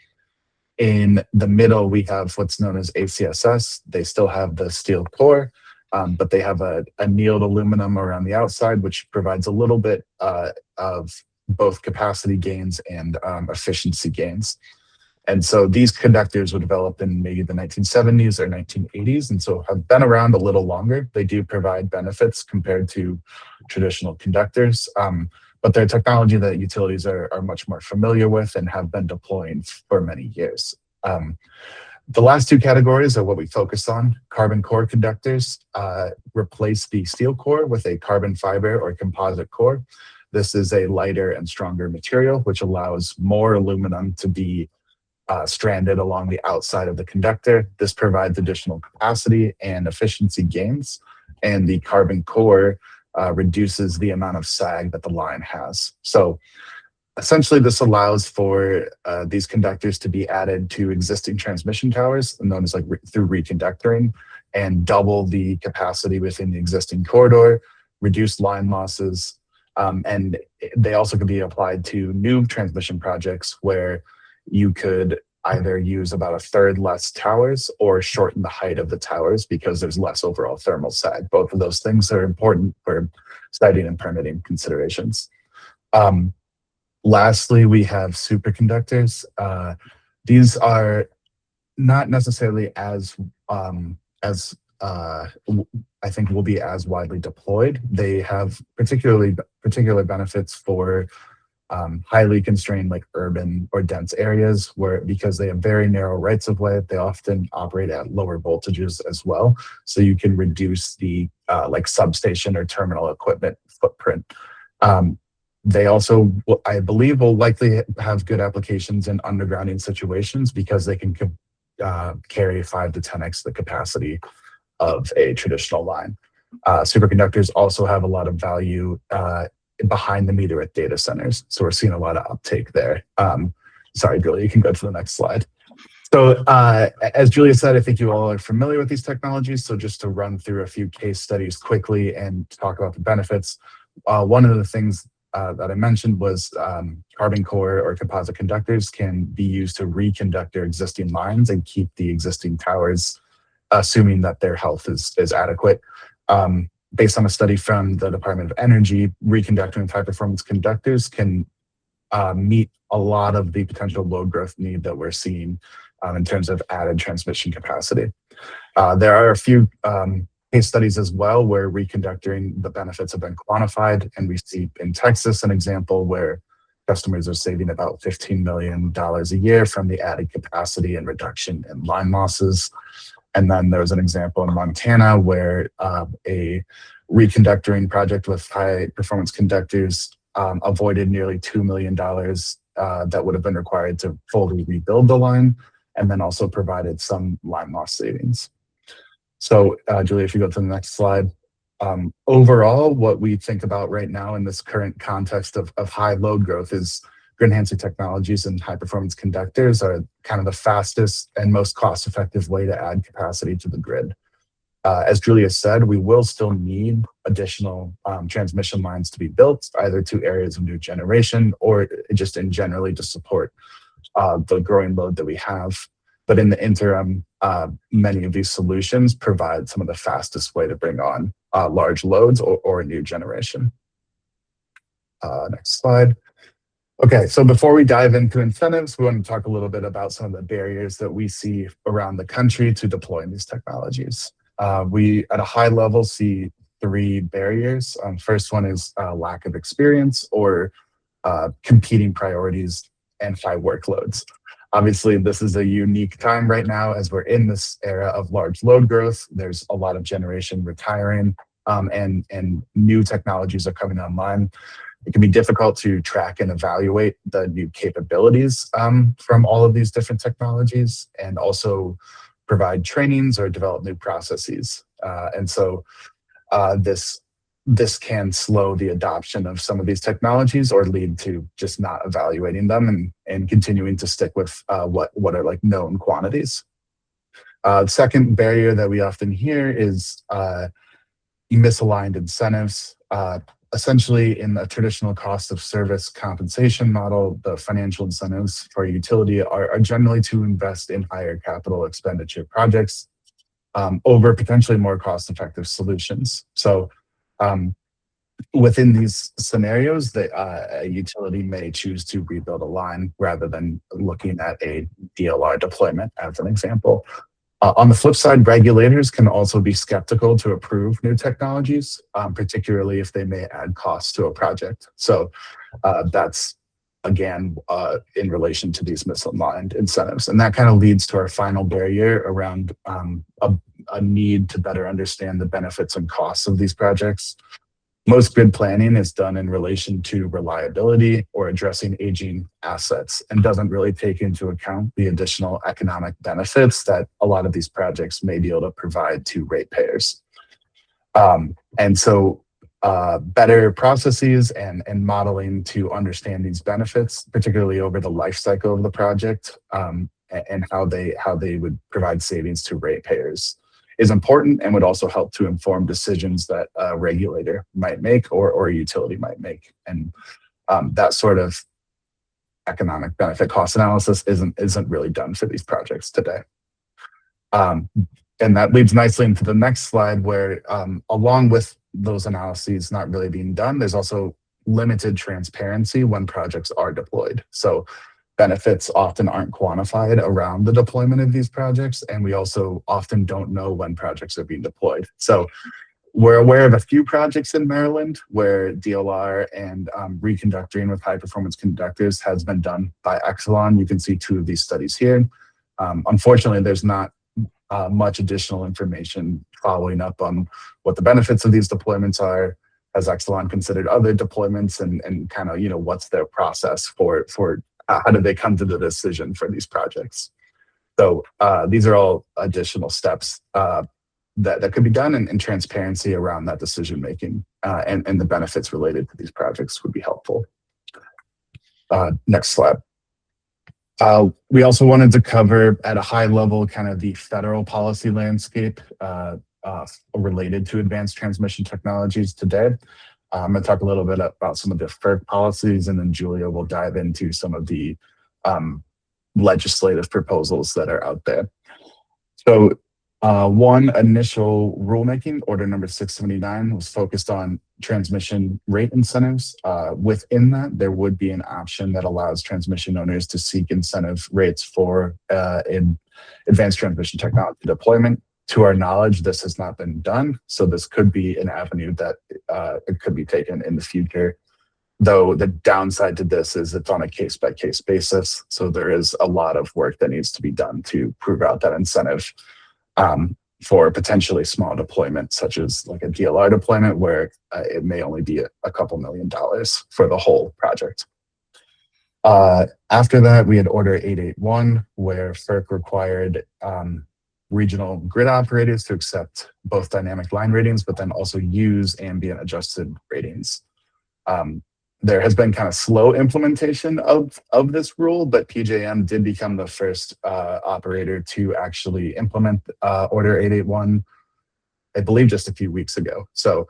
In the middle, we have what's known as ACSS. They still have the steel core, but they have a annealed aluminum around the outside, which provides a little bit of both capacity gains and efficiency gains. And so these conductors were developed in maybe the 1970s or 1980s, and so have been around a little longer. They do provide benefits compared to traditional conductors, but they're technology that utilities are much more familiar with and have been deploying for many years. The last two categories are what we focus on. Carbon core conductors replace the steel core with a carbon fiber or composite core. This is a lighter and stronger material, which allows more aluminum to be stranded along the outside of the conductor. This provides additional capacity and efficiency gains, and the carbon core reduces the amount of sag that the line has. So essentially, this allows for these conductors to be added to existing transmission towers, known as through reconductoring, and double the capacity within the existing corridor, reduce line losses, and they also can be applied to new transmission projects where you could either use about a third less towers or shorten the height of the towers because there's less overall thermal sag. Both of those things are important for siting and permitting considerations. Lastly, we have superconductors. These are not necessarily as I think will be as widely deployed. They have particular benefits for highly constrained like urban or dense areas because they have very narrow rights of way, they often operate at lower voltages as well. So you can reduce the like substation or terminal equipment footprint. They also, I believe, will likely have good applications in undergrounding situations because they can carry 5 to 10x the capacity of a traditional line. Superconductors also have a lot of value behind the meter at data centers. So we're seeing a lot of uptake there. Sorry, Julia, you can go to the next slide. So as Julia said, I think you all are familiar with these technologies. So just to run through a few case studies quickly and talk about the benefits. One of the things that I mentioned was carbon core or composite conductors can be used to reconduct their existing lines and keep the existing towers, assuming that their health is adequate. Based on a study from the Department of Energy, reconducting with high-performance conductors can meet a lot of the potential load growth need that we're seeing in terms of added transmission capacity. There are a few case studies as well where reconducting the benefits have been quantified, and we see in Texas an example where customers are saving about $15 million a year from the added capacity and reduction in line losses. And then there was an example in Montana where a reconductoring project with high performance conductors avoided nearly $2 million that would have been required to fully rebuild the line, and then also provided some line loss savings. So Julia, if you go to the next slide. Overall, what we think about right now in this current context of high load growth is grid enhancing technologies and high performance conductors are kind of the fastest and most cost effective way to add capacity to the grid. As Julia said, we will still need additional transmission lines to be built, either to areas of new generation or just in generally to support the growing load that we have. But in the interim, many of these solutions provide some of the fastest way to bring on large loads or new generation. Next slide. Okay, so before we dive into incentives, we want to talk a little bit about some of the barriers that we see around the country to deploying these technologies. We, at a high level, see 3 barriers. First one is lack of experience or competing priorities and high workloads. Obviously, this is a unique time right now as we're in this era of large load growth. There's a lot of generation retiring and new technologies are coming online. It can be difficult to track and evaluate the new capabilities from all of these different technologies and also provide trainings or develop new processes. And so this this can slow the adoption of some of these technologies or lead to just not evaluating them and continuing to stick with what are like known quantities. The second barrier that we often hear is misaligned incentives. Essentially, in the traditional cost of service compensation model, the financial incentives for a utility are generally to invest in higher capital expenditure projects over potentially more cost-effective solutions. So within these scenarios, a utility may choose to rebuild a line rather than looking at a DLR deployment, as an example. On the flip side, regulators can also be skeptical to approve new technologies, particularly if they may add costs to a project. So that's, again, in relation to these misaligned incentives. And that kind of leads to our final barrier around a need to better understand the benefits and costs of these projects. Most grid planning is done in relation to reliability or addressing aging assets and doesn't really take into account the additional economic benefits that a lot of these projects may be able to provide to ratepayers. And so better processes and modeling to understand these benefits, particularly over the life cycle of the project, and how they would provide savings to ratepayers, is important and would also help to inform decisions that a regulator might make or a utility might make. And that sort of economic benefit cost analysis isn't really done for these projects today. And that leads nicely into the next slide, where along with those analyses not really being done, there's also limited transparency when projects are deployed. So benefits often aren't quantified around the deployment of these projects, and we also often don't know when projects are being deployed. So we're aware of a few projects in Maryland where DLR and reconductoring with high performance conductors has been done by Exelon. You can see 2 of these studies here. Unfortunately, there's not much additional information following up on what the benefits of these deployments are. Has Exelon considered other deployments, and kind of, what's their process for how did they come to the decision for these projects? So these are all additional steps that could be done, and transparency around that decision making and the benefits related to these projects would be helpful. Next slide. We also wanted to cover at a high level kind of the federal policy landscape related to advanced transmission technologies today. I'm going to talk a little bit about some of the FERC policies, and then Julia will dive into some of the legislative proposals that are out there. So one initial rulemaking, order number 679, was focused on transmission rate incentives. Within that, there would be an option that allows transmission owners to seek incentive rates for advanced transmission technology deployment. To our knowledge, this has not been done, so this could be an avenue that it could be taken in the future. Though the downside to this is it's on a case-by-case basis, so there is a lot of work that needs to be done to prove out that incentive for potentially small deployments, such as like a DLR deployment, where it may only be a couple $1 million for the whole project. After that, we had Order 881, where FERC required regional grid operators to accept both dynamic line ratings, but then also use ambient adjusted ratings. There has been kind of slow implementation of this rule, but PJM did become the first operator to actually implement Order 881, I believe just a few weeks ago. So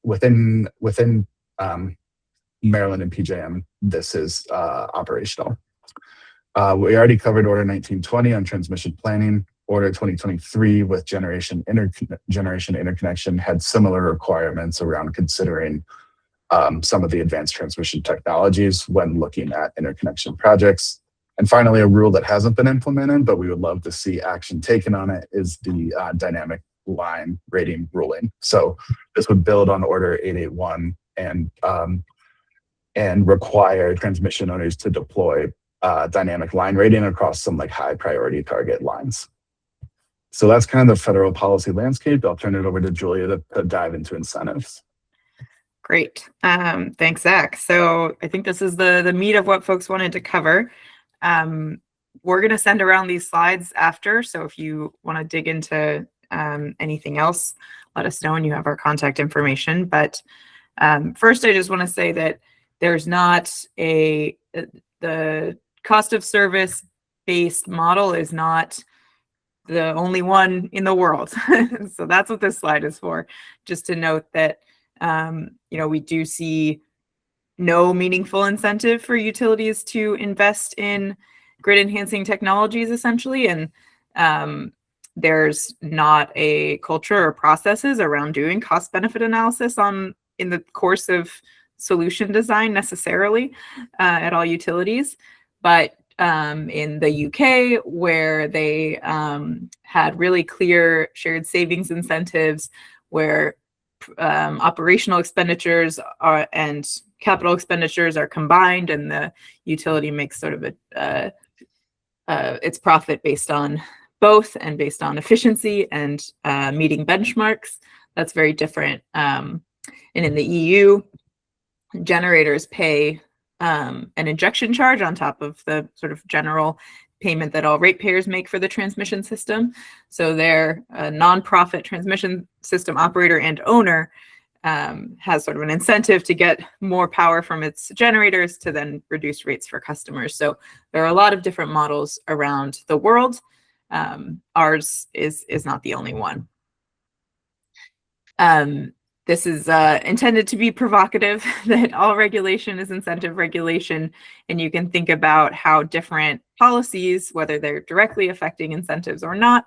within Maryland and PJM, this is operational. We already covered Order 1920 on transmission planning. Order 2023 with generation interconnection had similar requirements around considering some of the advanced transmission technologies when looking at interconnection projects. And finally, a rule that hasn't been implemented, but we would love to see action taken on it, is the dynamic line rating ruling. So this would build on Order 881 and require transmission owners to deploy dynamic line rating across some like high priority target lines. So that's kind of the federal policy landscape. I'll turn it over to Julia to dive into incentives. Great. Thanks, Zach. So I think this is the meat of what folks wanted to cover. We're going to send around these slides after. So if you want to dig into anything else, let us know, and you have our contact information. But first, I just want to say that there's not the cost of service based model is not the only one in the world. So that's what this slide is for. Just to note that, we do see no meaningful incentive for utilities to invest in grid enhancing technologies, essentially. And there's not a culture or processes around doing cost benefit analysis in the course of solution design necessarily at all utilities. But in the UK, where they had really clear shared savings incentives, where operational expenditures and capital expenditures are combined, and the utility makes sort of its profit based on both and based on efficiency and meeting benchmarks. That's very different. And in the EU, generators pay an injection charge on top of the sort of general payment that all ratepayers make for the transmission system. So they're a nonprofit transmission system operator and owner has sort of an incentive to get more power from its generators to then reduce rates for customers. So there are a lot of different models around the world. Ours is not the only one. This is intended to be provocative, that all regulation is incentive regulation, and you can think about how different policies, whether they're directly affecting incentives or not,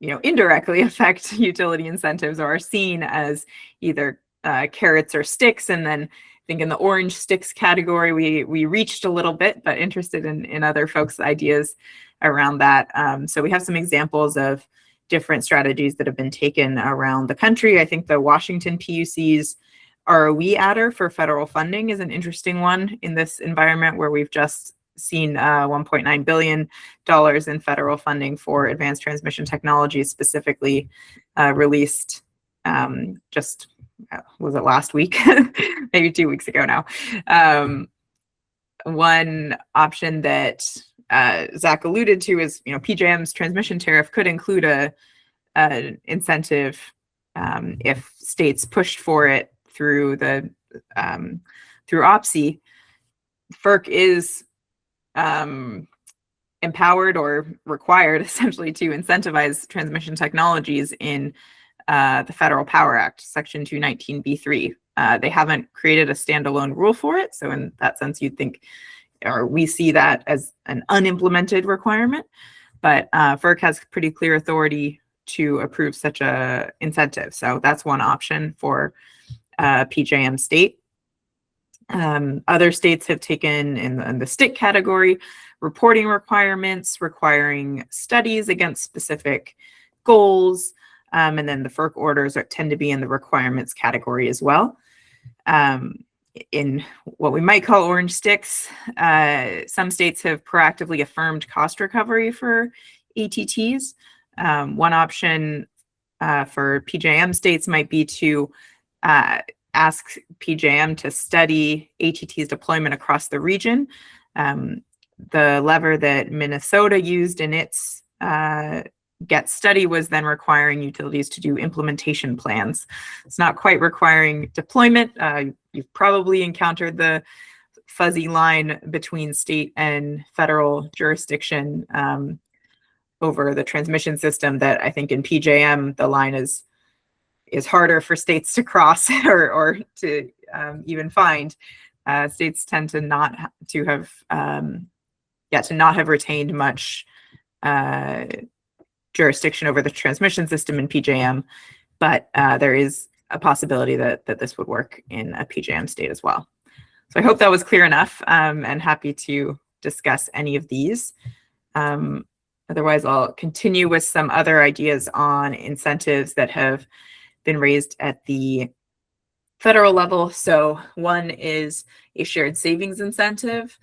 indirectly affect utility incentives, or are seen as either carrots or sticks. And then I think in the orange sticks category, we reached a little bit, but interested in other folks' ideas around that. So we have some examples of different strategies that have been taken around the country. I think the Washington PUC's ROE adder for federal funding is an interesting one in this environment where we've just seen $1.9 billion in federal funding for advanced transmission technologies, specifically released was it last week? Maybe 2 weeks ago now. One option that Zach alluded to is, PJM's transmission tariff could include an incentive if states pushed for it through OPSI. FERC is empowered or required essentially to incentivize transmission technologies in the Federal Power Act, Section 219B3. They haven't created a standalone rule for it, so in that sense, you'd think, or we see that as an unimplemented requirement, but FERC has pretty clear authority to approve such a incentive. So that's one option for PJM state. Other states have taken in the stick category reporting requirements, requiring studies against specific goals, and then the FERC orders tend to be in the requirements category as well. In what we might call orange sticks, some states have proactively affirmed cost recovery for ATTs. One option for PJM states might be to ask PJM to study ATT's deployment across the region. The lever that Minnesota used in its GET study was then requiring utilities to do implementation plans. It's not quite requiring deployment. You've probably encountered the fuzzy line between state and federal jurisdiction over the transmission system that I think in PJM, the line is harder for states to cross or to even find. States tend to not have retained much jurisdiction over the transmission system in PJM, but there is a possibility that this would work in a PJM state as well. So I hope that was clear enough, and happy to discuss any of these. Otherwise, I'll continue with some other ideas on incentives that have been raised at the federal level. So one is a shared savings incentive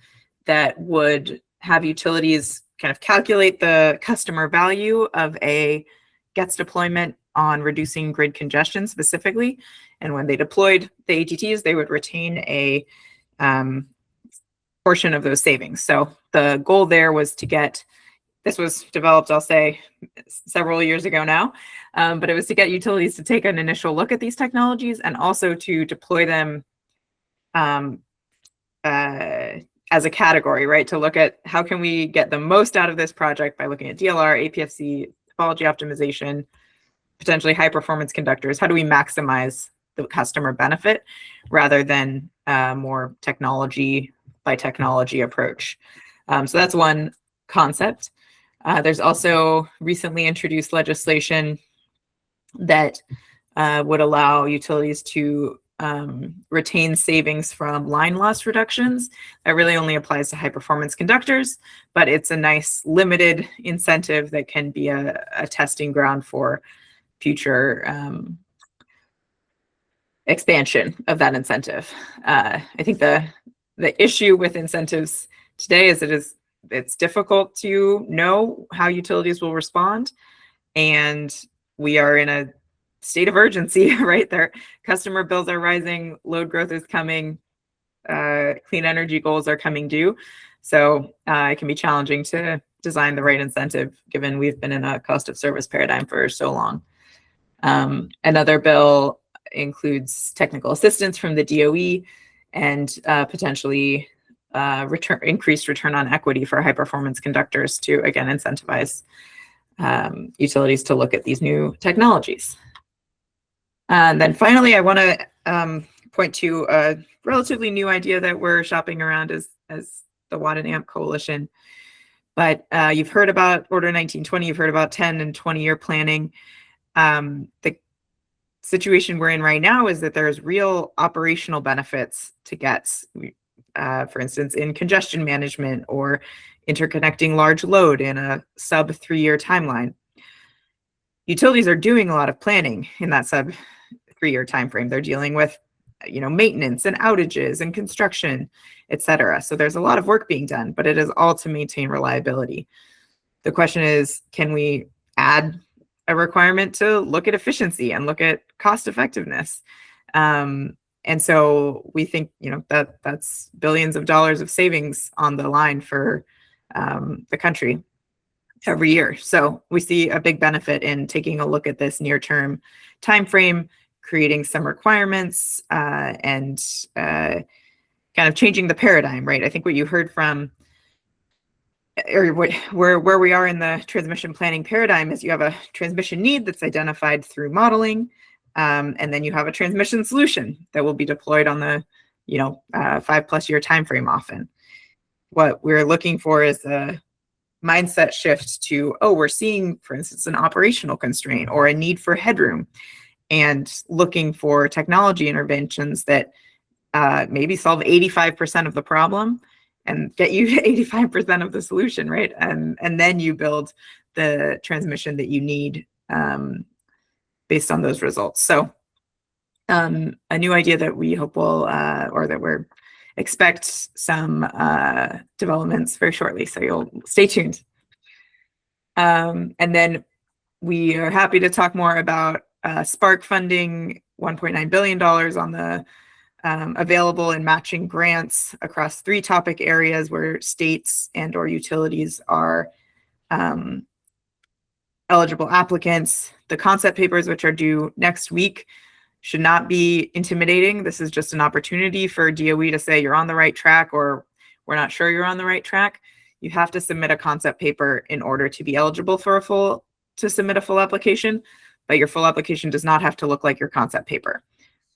that would have utilities kind of calculate the customer value of a GETS deployment on reducing grid congestion specifically. And when they deployed the ATTs, they would retain a portion of those savings. So the goal there was to get this was developed, I'll say, several years ago now, but it was to get utilities to take an initial look at these technologies and also to deploy them as a category, right? To look at how can we get the most out of this project by looking at DLR, APFC, topology optimization, potentially high performance conductors. How do we maximize the customer benefit rather than more technology by technology approach? So that's one concept. There's also recently introduced legislation that would allow utilities to retain savings from line loss reductions. That really only applies to high performance conductors, but it's a nice limited incentive that can be a testing ground for future expansion of that incentive. I think the issue with incentives today is it's difficult to know how utilities will respond, and we are in a state of urgency, right? Their customer bills are rising, load growth is coming, clean energy goals are coming due. So it can be challenging to design the right incentive given we've been in a cost of service paradigm for so long. Another bill includes technical assistance from the DOE and potentially increased return on equity for high performance conductors to, again, incentivize utilities to look at these new technologies. And then finally, I want to point to a relatively new idea that we're shopping around as the Watt and AMP Coalition. But you've heard about Order 1920, you've heard about 10 and 20-year planning. The situation we're in right now is that there's real operational benefits to get, for instance, in congestion management or interconnecting large load in a sub 3-year timeline. Utilities are doing a lot of planning in that sub 3-year timeframe. They're dealing with, maintenance and outages and construction, et cetera. So there's a lot of work being done, but it is all to maintain reliability. The question is, can we add a requirement to look at efficiency and look at cost effectiveness? And so we think, that's billions of dollars of savings on the line for the country every year. So we see a big benefit in taking a look at this near-term timeframe, creating some requirements, and kind of changing the paradigm, right? I think what you heard from, or where we are in the transmission planning paradigm is you have a transmission need that's identified through modeling, and then you have a transmission solution that will be deployed on the 5+ year timeframe often. What we're looking for is a mindset shift to, we're seeing, for instance, an operational constraint or a need for headroom, and looking for technology interventions that maybe solve 85% of the problem and get you to 85% of the solution, right? And then you build the transmission that you need based on those results. So a new idea that we hope will, or that we're expect some developments very shortly. So you'll stay tuned. And then we are happy to talk more about Spark funding, $1.9 billion on the available and matching grants across 3 topic areas where states and or utilities are eligible applicants. The concept papers, which are due next week, should not be intimidating. This is just an opportunity for DOE to say you're on the right track, or we're not sure you're on the right track. You have to submit a concept paper in order to be eligible for to submit a full application, but your full application does not have to look like your concept paper.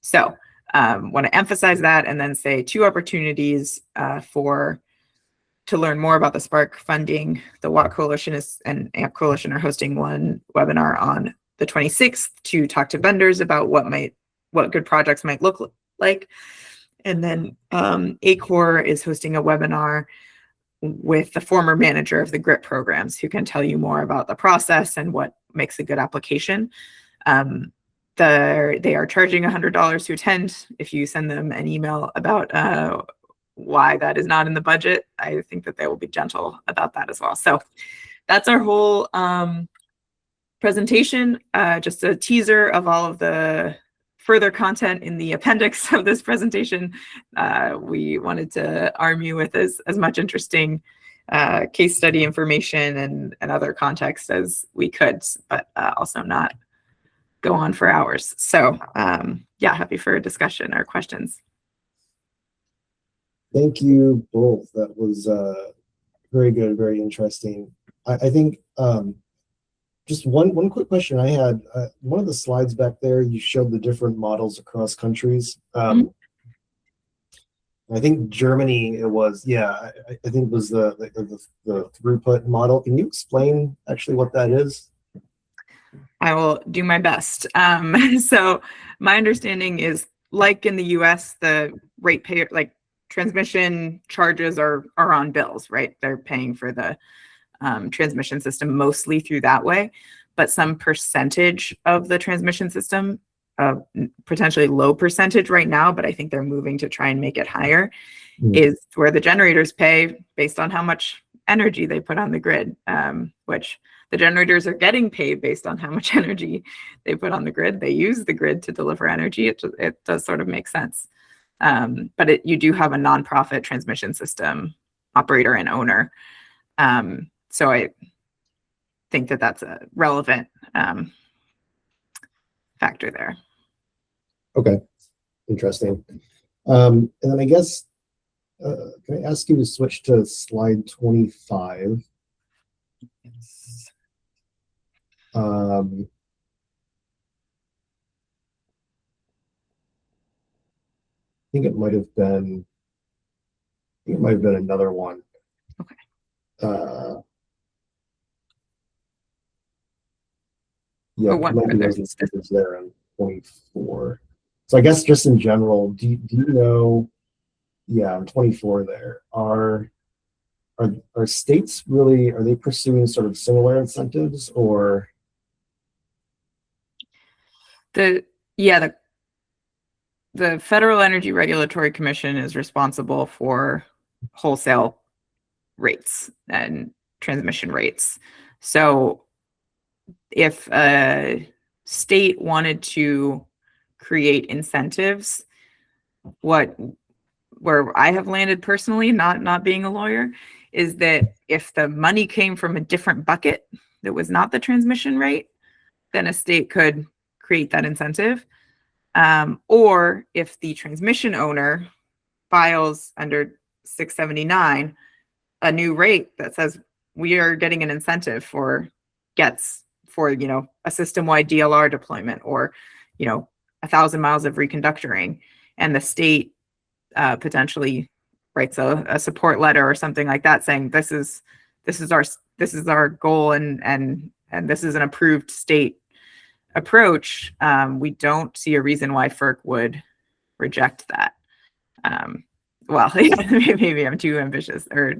So want to emphasize that, and then say 2 opportunities to learn more about the Spark funding. The Watt Coalition and AMP Coalition are hosting one webinar on the 26th to talk to vendors about what good projects might look like. And then ACOR is hosting a webinar with the former manager of the GRIP programs, who can tell you more about the process and what makes a good application. They are charging $100 to attend. If you send them an email about why that is not in the budget, I think that they will be gentle about that as well. So that's our whole presentation. Just a teaser of all of the further content in the appendix of this presentation. We wanted to arm you with as much interesting case study information and other context as we could, but also not go on for hours. So yeah, happy for a discussion or questions. Thank you both. That was very good, very interesting. I think just one quick question I had. One of the slides back there, you showed the different models across countries. I think Germany, it was, yeah, I think it was the throughput model. Can you explain actually what that is? I will do my best. So my understanding is, like in the US, the ratepayer, like transmission charges are on bills, right? They're paying for the transmission system mostly through that way, but some percentage of the transmission system, potentially low percentage right now, but I think they're moving to try and make it higher, is where the generators pay based on how much energy they put on the grid, which the generators are getting paid based on how much energy they put on the grid. They use the grid to deliver energy. It does sort of make sense. But you do have a nonprofit transmission system operator and owner. So I think that that's a relevant factor there. Okay, interesting. And then I guess, can I ask you to switch to slide 25? Yes. I think it might have been, another one. Okay. Yeah, one might be further. those numbers there on 24. So I guess just in general, do you know, yeah, on 24 there, are states really, are they pursuing sort of similar incentives, or? The Federal Energy Regulatory Commission is responsible for wholesale rates and transmission rates. So if a state wanted to create incentives, where I have landed personally, not being a lawyer, is that if the money came from a different bucket that was not the transmission rate, then a state could create that incentive. Or if the transmission owner files under 679 a new rate that says we are getting an incentive for a system-wide DLR deployment, or 1,000 miles of reconductoring, and the state potentially writes a support letter or something like that saying this is our goal and this is an approved state approach, we don't see a reason why FERC would reject that. Well, maybe I'm too ambitious or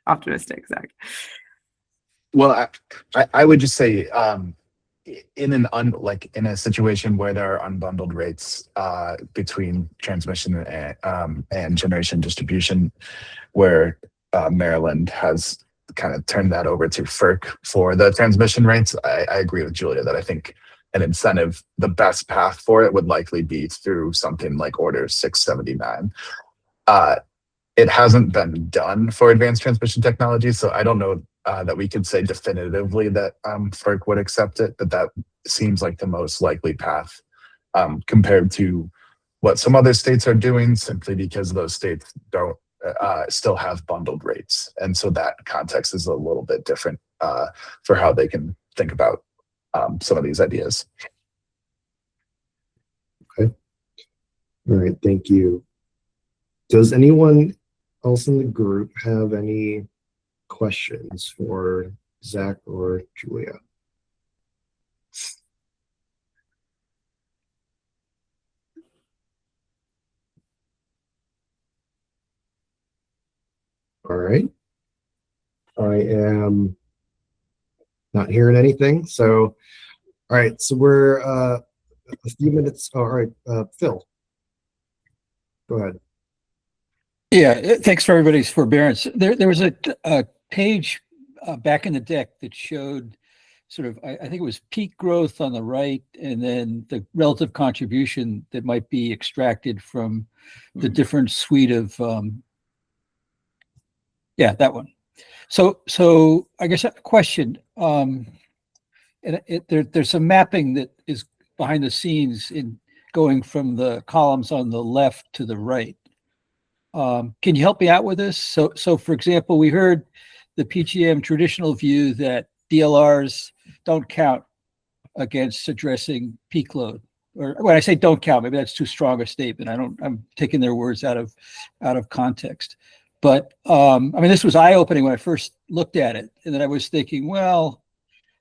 optimistic, Zach. Well, I would just say, in a situation where there are unbundled rates between transmission and generation distribution, where Maryland has kind of turned that over to FERC for the transmission rates, I agree with Julia that I think an incentive, the best path for it would likely be through something like Order 679. It hasn't been done for advanced transmission technology, so I don't know that we could say definitively that FERC would accept it, but that seems like the most likely path compared to what some other states are doing, simply because those states don't still have bundled rates. And so that context is a little bit different for how they can think about some of these ideas. Okay. All right, thank you. Does anyone else in the group have any questions for Zach or Julia? All right. I am not hearing anything. So, all right. So we're a few minutes. All right, Phil, go ahead. Yeah, thanks for everybody's forbearance. There was a page back in the deck that showed sort of, I think it was peak growth on the right, and then the relative contribution that might be extracted from the different suite of, yeah, that one. So I guess a question, and there's some mapping that is behind the scenes in going from the columns on the left to the right. Can you help me out with this? So for example, we heard the PGM traditional view that DLRs don't count against addressing peak load. Or when I say don't count, maybe that's too strong a statement. I'm taking their words out of context. But I mean, this was eye-opening when I first looked at it. And then I was thinking, well,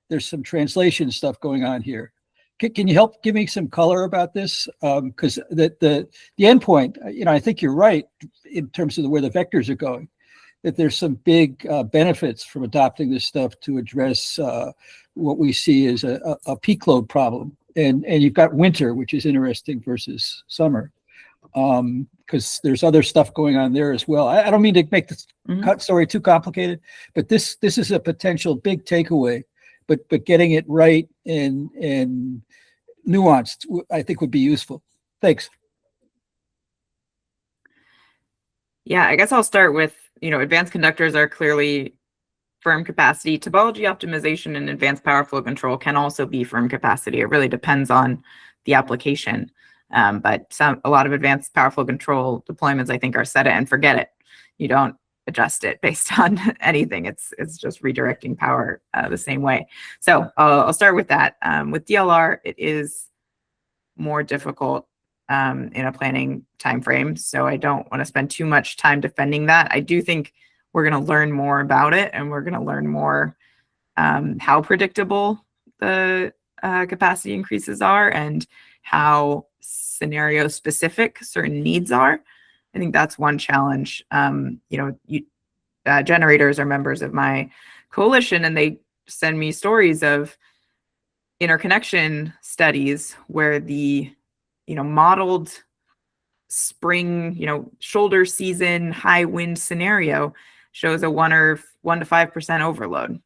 there's some translation stuff going on here. Can you help give me some color about this? Because the endpoint, I think you're right in terms of where the vectors are going, that there's some big benefits from adopting this stuff to address what we see as a peak load problem. And you've got winter, which is interesting, versus summer, because there's other stuff going on there as well. I don't mean to make this story too complicated, but this is a potential big takeaway. But getting it right and nuanced, I think, would be useful. Thanks. Yeah, I guess I'll start with, advanced conductors are clearly firm capacity. Topology optimization and advanced power flow control can also be firm capacity. It really depends on the application. But a lot of advanced power flow control deployments, I think, are set it and forget it. You don't adjust it based on anything. It's just redirecting power the same way. So I'll start with that. With DLR, it is more difficult in a planning time frame. So I don't want to spend too much time defending that. I do think we're going to learn more about it, and we're going to learn more how predictable the capacity increases are and how scenario specific certain needs are. I think that's one challenge. Generators are members of my coalition, and they send me stories of interconnection studies where the modeled spring shoulder season high wind scenario shows a 1 to 5% overload,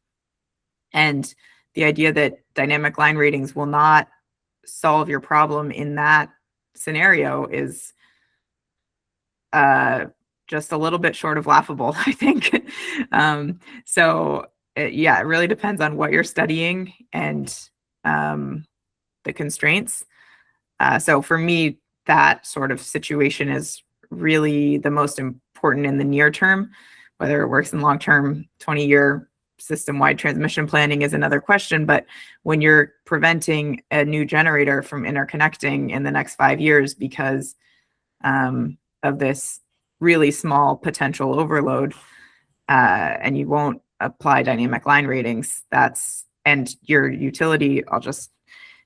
and the idea that dynamic line ratings will not solve your problem in that scenario is just a little bit short of laughable, I think. It really depends on what you're studying and the constraints. So for me, that sort of situation is really the most important in the near term. Whether it works in long-term 20-year system-wide transmission planning is another question. But when you're preventing a new generator from interconnecting in the next 5 years because of this really small potential overload, and you won't apply dynamic line ratings, and your utility, I'll just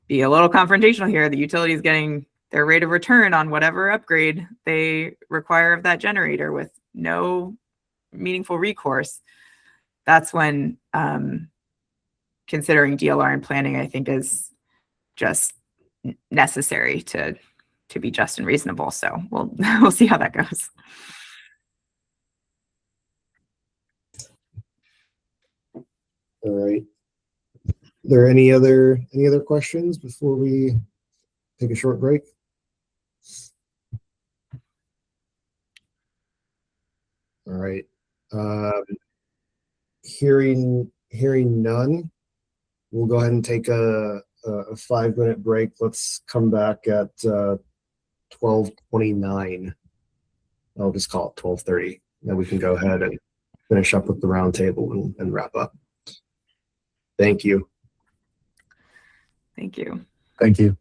be a little confrontational here, the utility is getting their rate of return on whatever upgrade they require of that generator with no meaningful recourse. That's when considering DLR and planning, I think, is just necessary to be just and reasonable. So we'll see how that goes. All right. Are there any other questions before we take a short break? All right. Hearing none, we'll go ahead and take a 5-minute break. Let's come back at 12:29. I'll just call it 12:30. Then we can go ahead and finish up with the roundtable and wrap up. Thank you. Thank you. Thank you.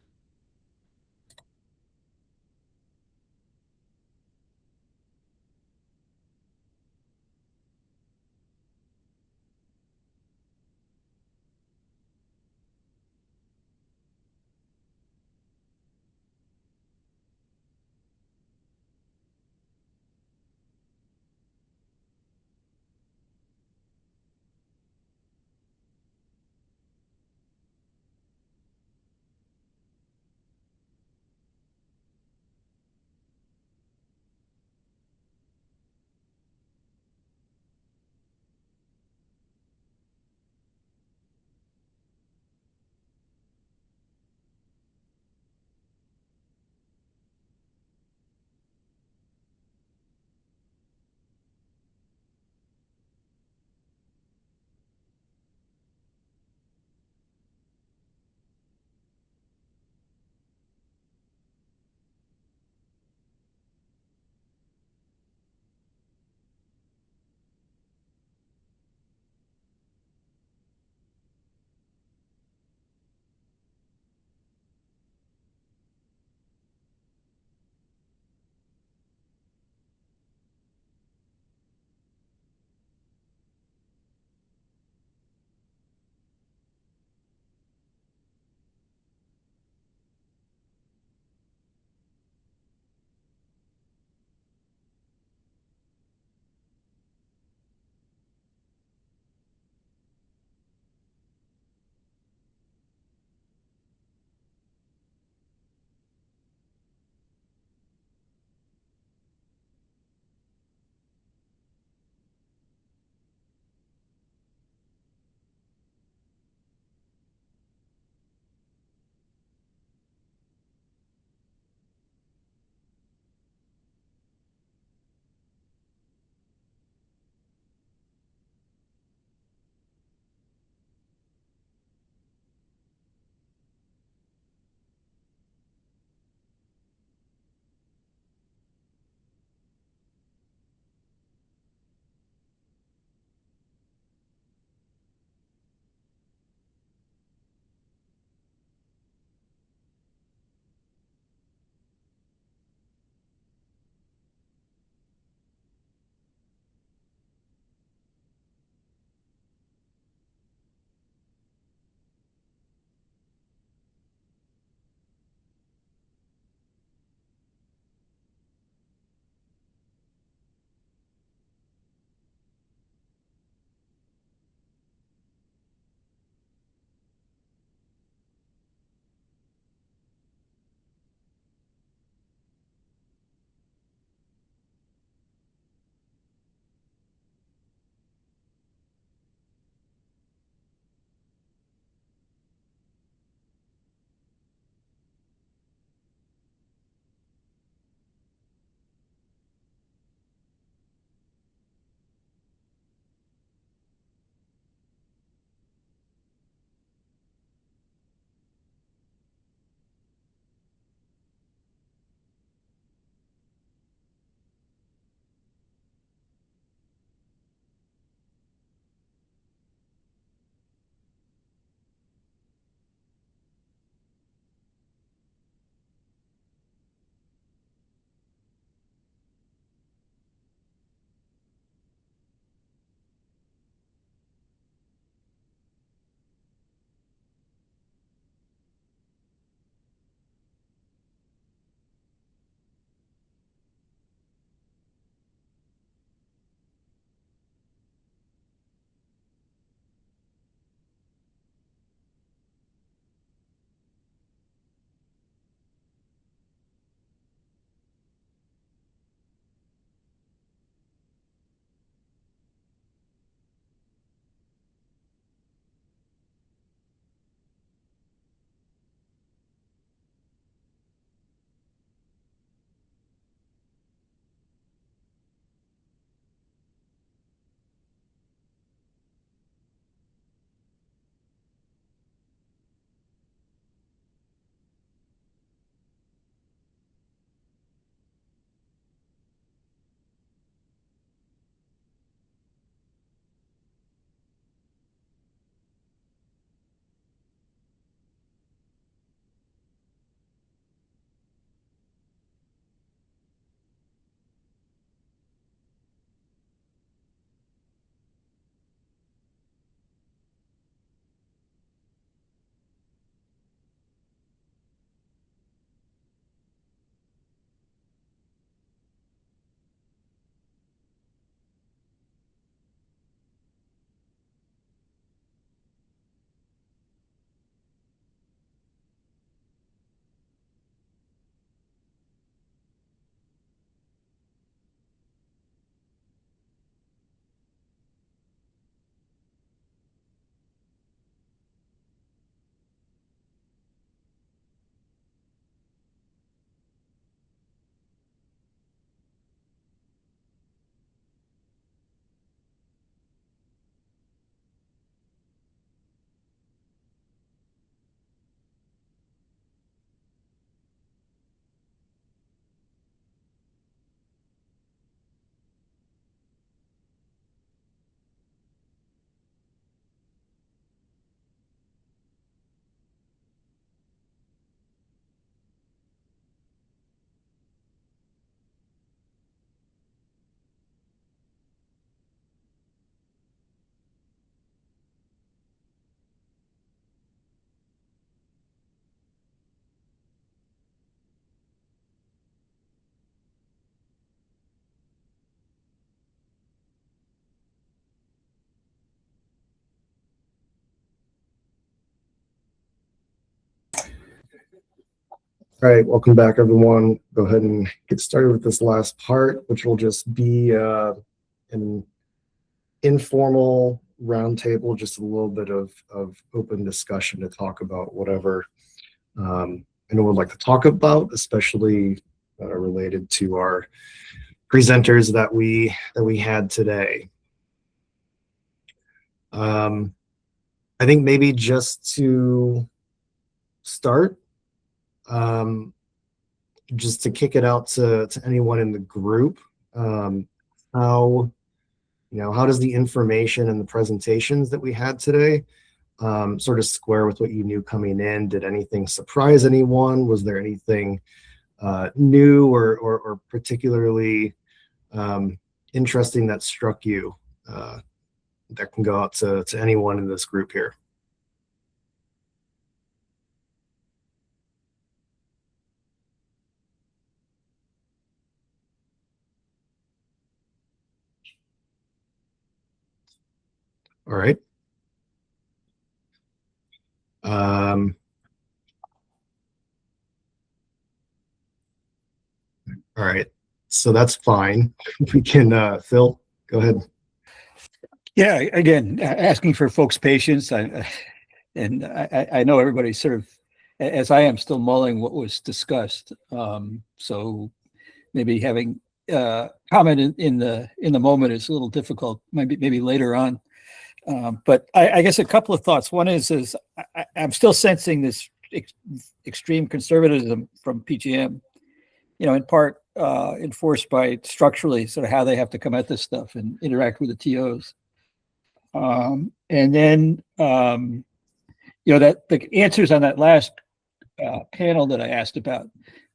All right, welcome back, everyone. Go ahead and get started with this last part, which will just be an informal roundtable, just a little bit of open discussion to talk about whatever anyone would like to talk about, especially related to our presenters that we had today. I think maybe just to start, just to kick it out to anyone in the group, how does the information and the presentations that we had today sort of square with what you knew coming in? Did anything surprise anyone? Was there anything new or particularly interesting that struck you that can go out to anyone in this group here? All right. All right. So that's fine. We can, Phil, go ahead. Yeah, again, asking for folks' patience. I know everybody's sort of, as I am, still mulling what was discussed. So maybe having comment in the moment is a little difficult. Maybe later on. But I guess a couple of thoughts. One is I'm still sensing this extreme conservatism from PGM. In part enforced by structurally sort of how they have to come at this stuff and interact with the TOs. And then, that the answers on that last panel that I asked about,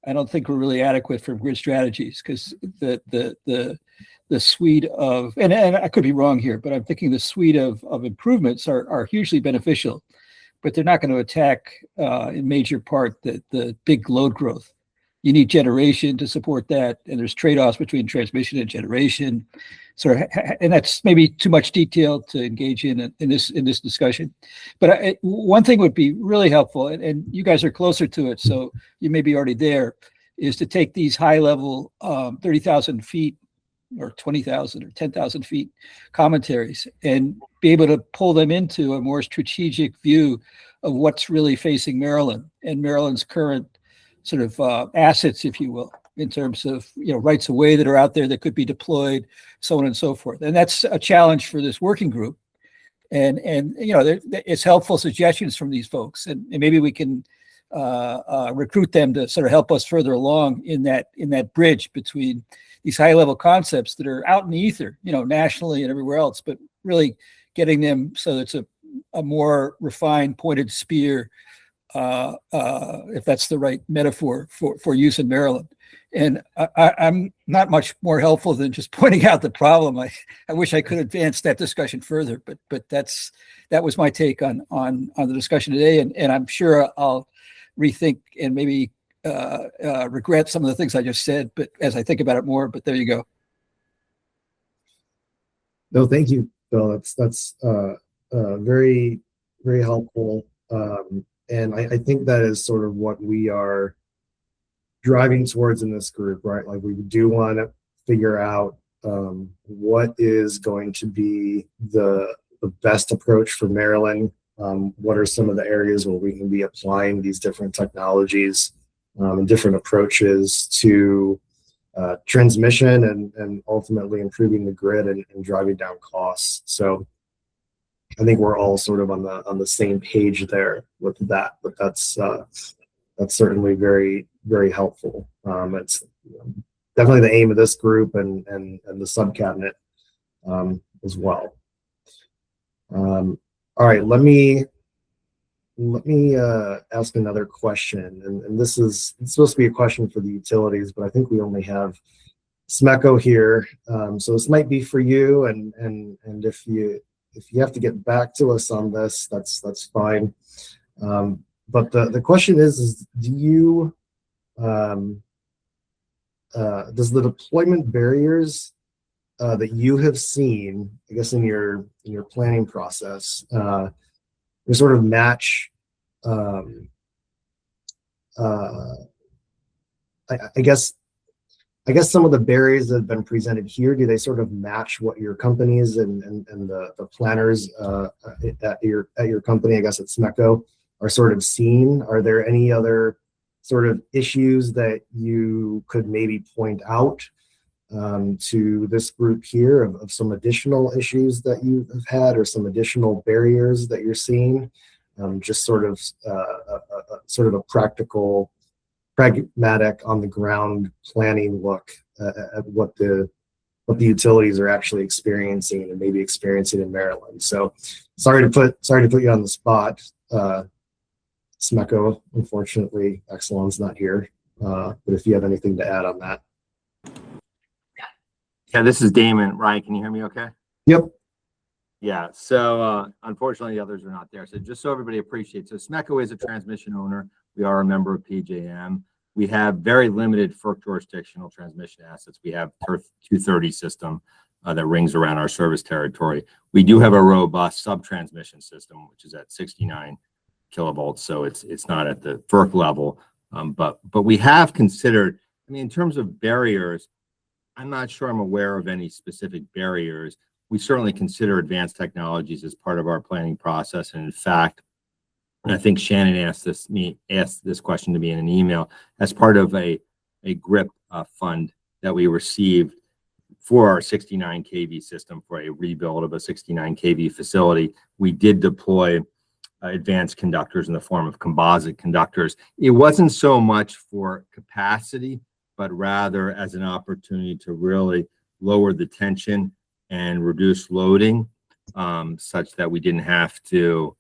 I don't think were really adequate for grid strategies, because the suite of, and I could be wrong here, but I'm thinking the suite of improvements are hugely beneficial, but they're not going to attack in major part the big load growth. You need generation to support that, and there's trade-offs between transmission and generation. And that's maybe too much detail to engage in this discussion. But one thing would be really helpful, and you guys are closer to it, so you may be already there, is to take these high-level 30,000 feet or 20,000 or 10,000 feet commentaries and be able to pull them into a more strategic view of what's really facing Maryland and Maryland's current sort of assets, if you will, in terms of rights of way that are out there that could be deployed, so on and so forth. And that's a challenge for this working group. And it's helpful suggestions from these folks, and maybe we can recruit them to sort of help us further along in that bridge between these high level concepts that are out in the ether, nationally and everywhere else, but really getting them so that it's a more refined, pointed spear. If that's the right metaphor for use in Maryland. And I'm not much more helpful than just pointing out the problem. I wish I could advance that discussion further, but that was my take on the discussion today. And I'm sure I'll rethink and maybe regret some of the things I just said, but as I think about it more, but there you go. No, thank you, Phil. That's very, very helpful. And I think that is sort of what we are driving towards in this group, right? Like, we do want to figure out what is going to be the best approach for Maryland. What are some of the areas where we can be applying these different technologies and different approaches to transmission and ultimately improving the grid and driving down costs. So I think we're all sort of on the same page there with that, but that's certainly very, very helpful. It's definitely the aim of this group and the sub cabinet as well. All right, let me ask another question, and it's supposed to be a question for the utilities, but I think we only have Smeko here, so this might be for you, and if you have to get back to us on this, that's fine. But the question is do you does the deployment barriers that you have seen, I guess, in your planning process, sort of match I guess some of the barriers that have been presented here, do they sort of match what your companies and the planners at your company, I guess at SMECO, are sort of seeing? Are there any other sort of issues that you could maybe point out to this group here of some additional issues that you have had, or some additional barriers that you're seeing? Just sort of a practical, pragmatic, on the ground planning look at what the utilities are actually experiencing and maybe experiencing in Maryland. So sorry to put you on the spot. SMECO, unfortunately, Exelon's not here. But if you have anything to add on that. Yeah, this is Damon. Ryan, can you hear me okay? Yep. Yeah, so unfortunately, the others are not there. So just so everybody appreciates, so SMECO is a transmission owner. We are a member of PJM. We have very limited FERC jurisdictional transmission assets. We have 230 system that rings around our service territory. We do have a robust sub-transmission system, which is at 69 kilovolts. So it's not at the FERC level, but we have considered, I mean, in terms of barriers, I'm not sure I'm aware of any specific barriers. We certainly consider advanced technologies as part of our planning process. And in fact, and I think Shannon asked this question to me in an email, as part of a GRIP fund that we received for our 69 kV system, for a rebuild of a 69 kV facility. We did deploy advanced conductors in the form of composite conductors. It wasn't so much for capacity, but rather as an opportunity to really lower the tension and reduce loading, such that we didn't have to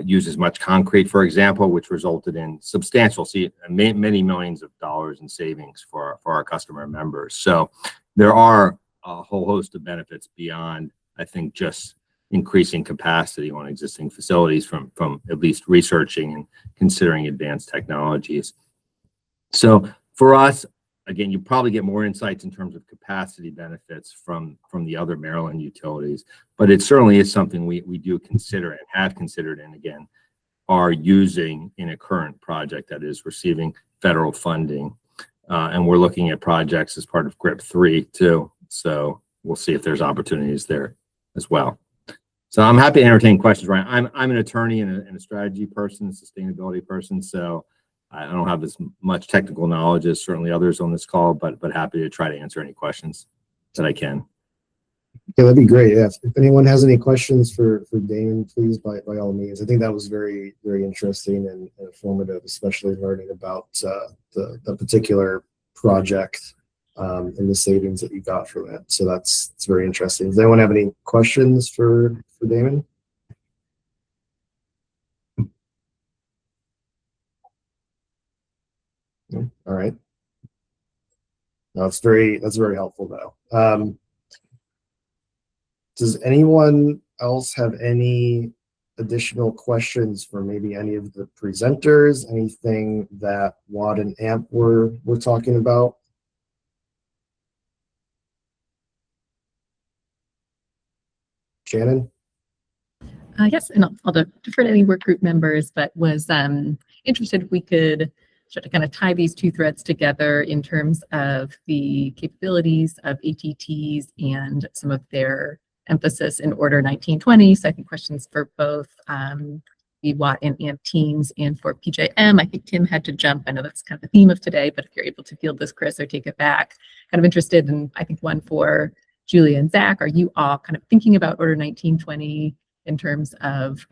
use as much concrete, for example, which resulted in substantial, many millions of dollars in savings for our customer members. So there are a whole host of benefits beyond, I think, just increasing capacity on existing facilities from at least researching and considering advanced technologies. So for us, again, you probably get more insights in terms of capacity benefits from the other Maryland utilities, but it certainly is something we do consider and have considered, and again, are using in a current project that is receiving federal funding. And we're looking at projects as part of GRIP 3 too. So we'll see if there's opportunities there as well. So I'm happy to entertain questions, Ryan. I'm an attorney and a strategy person, a sustainability person. So I don't have as much technical knowledge as certainly others on this call, but happy to try to answer any questions that I can. Yeah, that'd be great. Yeah. If anyone has any questions for Damon, please, by all means. I think that was very, very interesting and informative, especially learning about the particular project and the savings that you got from it. So it's very interesting. Does anyone have any questions for Damon? No? All right. No, that's very helpful though. Does anyone else have any additional questions for maybe any of the presenters? Anything that Watt and AMP were talking about? Shannon? Yes, and I'll defer to any work group members, but was interested if we could sort of kind of tie these two threads together in terms of the capabilities of ATTs and some of their emphasis in Order 1920. So I think questions for both the Watt and AMP teams and for PJM. I think Tim had to jump. I know that's kind of the theme of today, but if you're able to field this, Chris, or take it back, kind of interested in, I think, one for Julia and Zach. Are you all kind of thinking about Order 1920 in terms of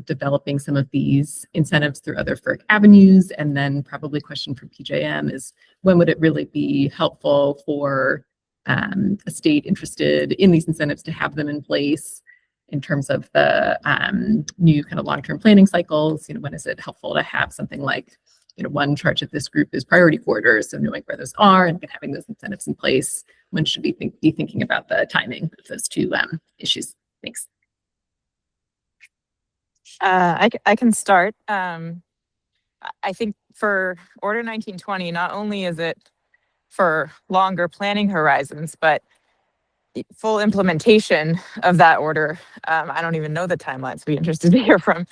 developing some of these incentives through other FERC avenues? And then probably a question for PJM is, when would it really be helpful for a state interested in these incentives to have them in place in terms of the new kind of long-term planning cycles? When is it helpful to have something like, one charge of this group is priority corridors, so knowing where those are and having those incentives in place? When should we be thinking about the timing of those two issues? Thanks. I can start. I think for Order 1920, not only is it for longer planning horizons, but full implementation of that order. I don't even know the timeline, so be interested to hear from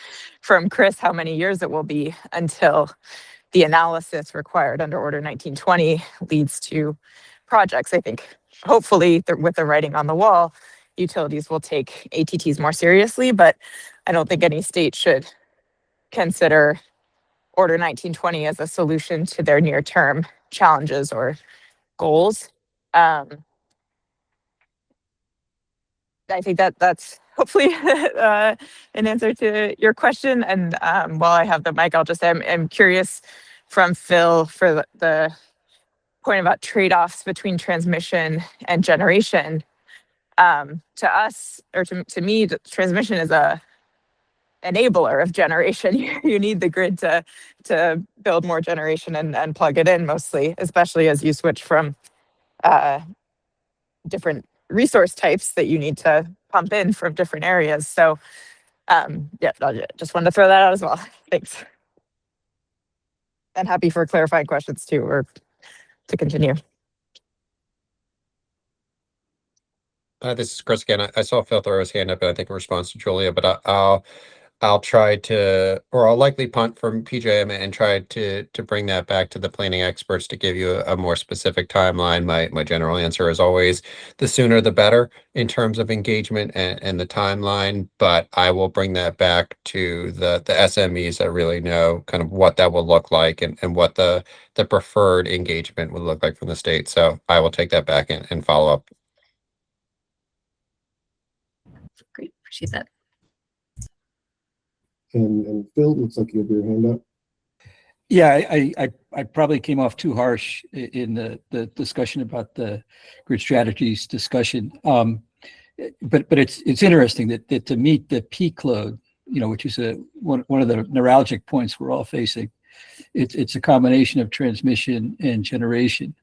Chris how many years it will be until the analysis required under Order 1920 leads to projects. I think hopefully with the writing on the wall, utilities will take ATTs more seriously, but I don't think any state should consider Order 1920 as a solution to their near-term challenges or goals. I think that's hopefully an answer to your question. And while I have the mic, I'll just say I'm curious from Phil for the point about trade-offs between transmission and generation. To us, or to me, transmission is a enabler of generation. You need the grid to build more generation and plug it in mostly, especially as you switch from different resource types that you need to pump in from different areas. So yeah, I just wanted to throw that out as well. Thanks. And happy for clarifying questions too, or to continue. This is Chris again. I saw Phil throw his hand up, and I think in response to Julia, but I'll try to, or I'll likely punt from PJM and try to bring that back to the planning experts to give you a more specific timeline. My general answer is always the sooner the better in terms of engagement and the timeline, but I will bring that back to the SMEs that really know kind of what that will look like and what the preferred engagement would look like from the state. So I will take that back and follow up. Great, appreciate that. And Phil, looks like you have your hand up. Yeah, I probably came off too harsh in the discussion about the grid strategies discussion. But it's interesting that to meet the peak load, which is one of the neuralgic points we're all facing, it's a combination of transmission and generation.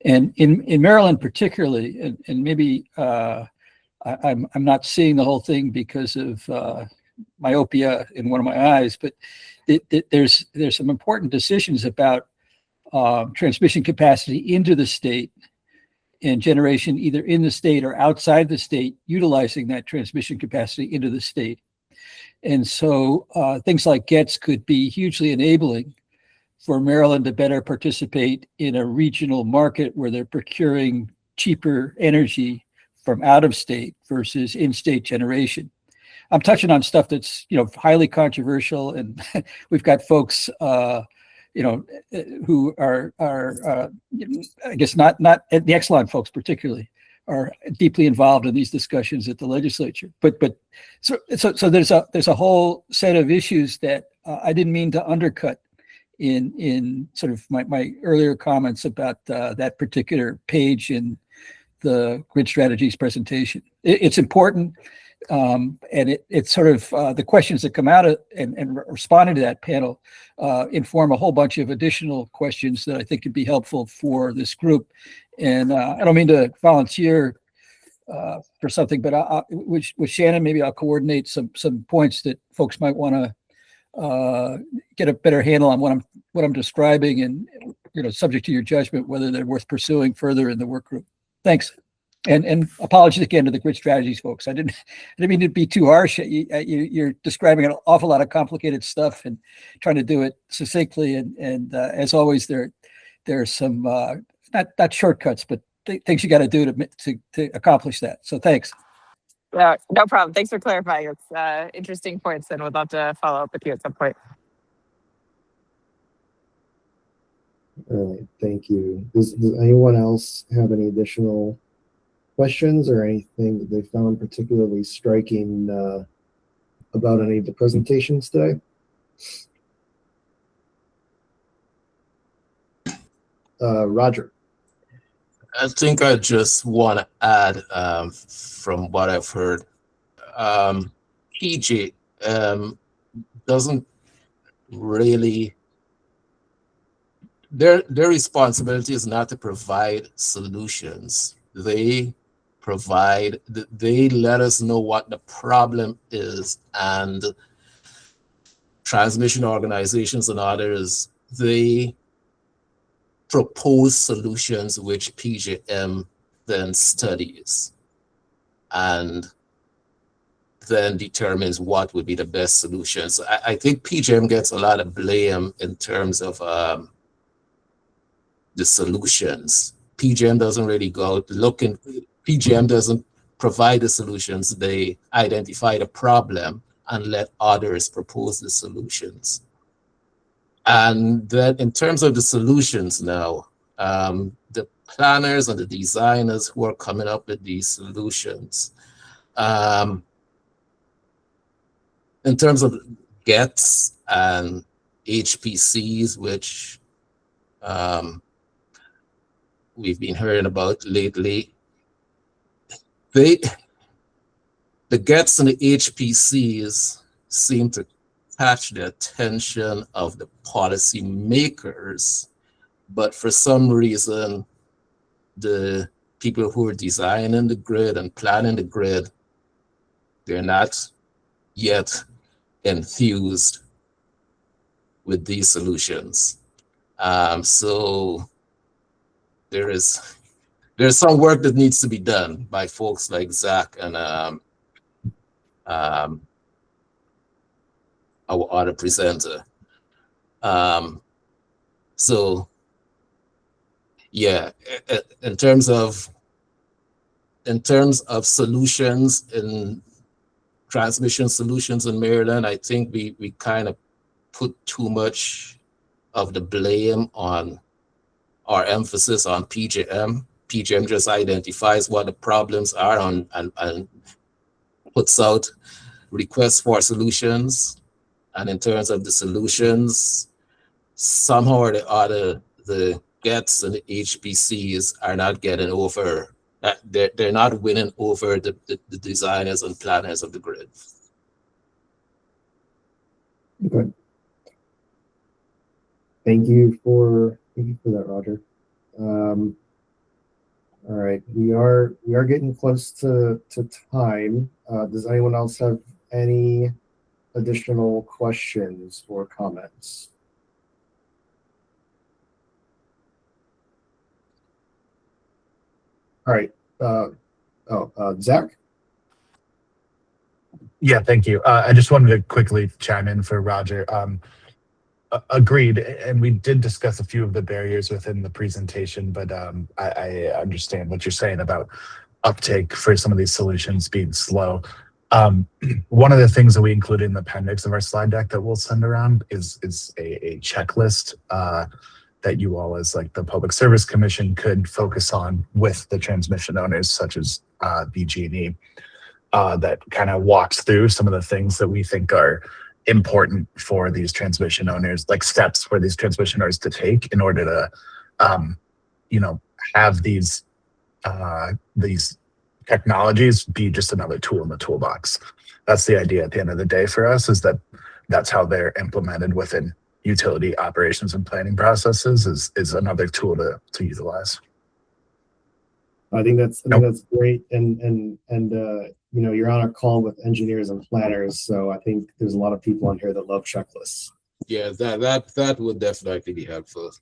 And in Maryland particularly, and maybe I'm not seeing the whole thing because of myopia in one of my eyes, but there's some important decisions about transmission capacity into the state and generation either in the state or outside the state, utilizing that transmission capacity into the state. And so things like GETS could be hugely enabling for Maryland to better participate in a regional market where they're procuring cheaper energy from out of state versus in-state generation. I'm touching on stuff that's highly controversial, and we've got folks who are I guess not the Exelon folks particularly are deeply involved in these discussions at the legislature. But so there's a whole set of issues that I didn't mean to undercut in sort of my earlier comments about that particular page in the grid strategies presentation. It's important. And it's sort of the questions that come out of and responding to that panel inform a whole bunch of additional questions that I think could be helpful for this group. And I don't mean to volunteer for something, but with Shannon, maybe I'll coordinate some points that folks might want to get a better handle on what I'm describing, and subject to your judgment whether they're worth pursuing further in the work group. Thanks. And apologies again to the grid strategies folks. I didn't mean to be too harsh. You're describing an awful lot of complicated stuff and trying to do it succinctly. And as always, there are some not shortcuts, but things you got to do to accomplish that. So thanks. No problem. Thanks for clarifying. It's interesting points, and would love to follow up with you at some point. All right, thank you. Does anyone else have any additional questions or anything that they found particularly striking about any of the presentations today? Roger. I think I just want to add from what I've heard, PJ doesn't really, their responsibility is not to provide solutions. They let us know what the problem is, and transmission organizations and others, they propose solutions which PJM then studies. And then determines what would be the best solutions. I think PJM gets a lot of blame in terms of the solutions. PJM doesn't really go out looking, PJM doesn't provide the solutions. They identify the problem and let others propose the solutions. And then in terms of the solutions now, the planners and the designers who are coming up with these solutions, in terms of GETs and HPCs, which we've been hearing about lately, the GETs and the HPCs seem to catch the attention of the policy makers, but for some reason, the people who are designing the grid and planning the grid, they're not yet enthused with these solutions. So there's some work that needs to be done by folks like Zach and our other presenter. So yeah, in terms of solutions in transmission solutions in Maryland, I think we kind of put too much of the blame on our emphasis on PJM. PJM just identifies what the problems are and puts out requests for solutions. And in terms of the solutions, somehow or the other, the GETs and the HPCs are not getting over, they're not winning over the designers and planners of the grid. Okay. Thank you for that, Roger. All right, we are getting close to time. Does anyone else have any additional questions or comments? All right. Zach? Yeah, thank you. I just wanted to quickly chime in for Roger. Agreed, and we did discuss a few of the barriers within the presentation, but I understand what you're saying about uptake for some of these solutions being slow. One of the things that we included in the appendix of our slide deck that we'll send around is a checklist that you all as like the Public Service Commission could focus on with the transmission owners such as BG&E that kind of walks through some of the things that we think are important for these transmission owners, like steps for these transmission owners to take in order to, have these technologies be just another tool in the toolbox. That's the idea at the end of the day for us, is that that's how they're implemented within utility operations and planning processes is another tool to utilize. I think that's great, and you're on a call with engineers and planners, so I think there's a lot of people on here that love checklists. Yeah, that would definitely be helpful.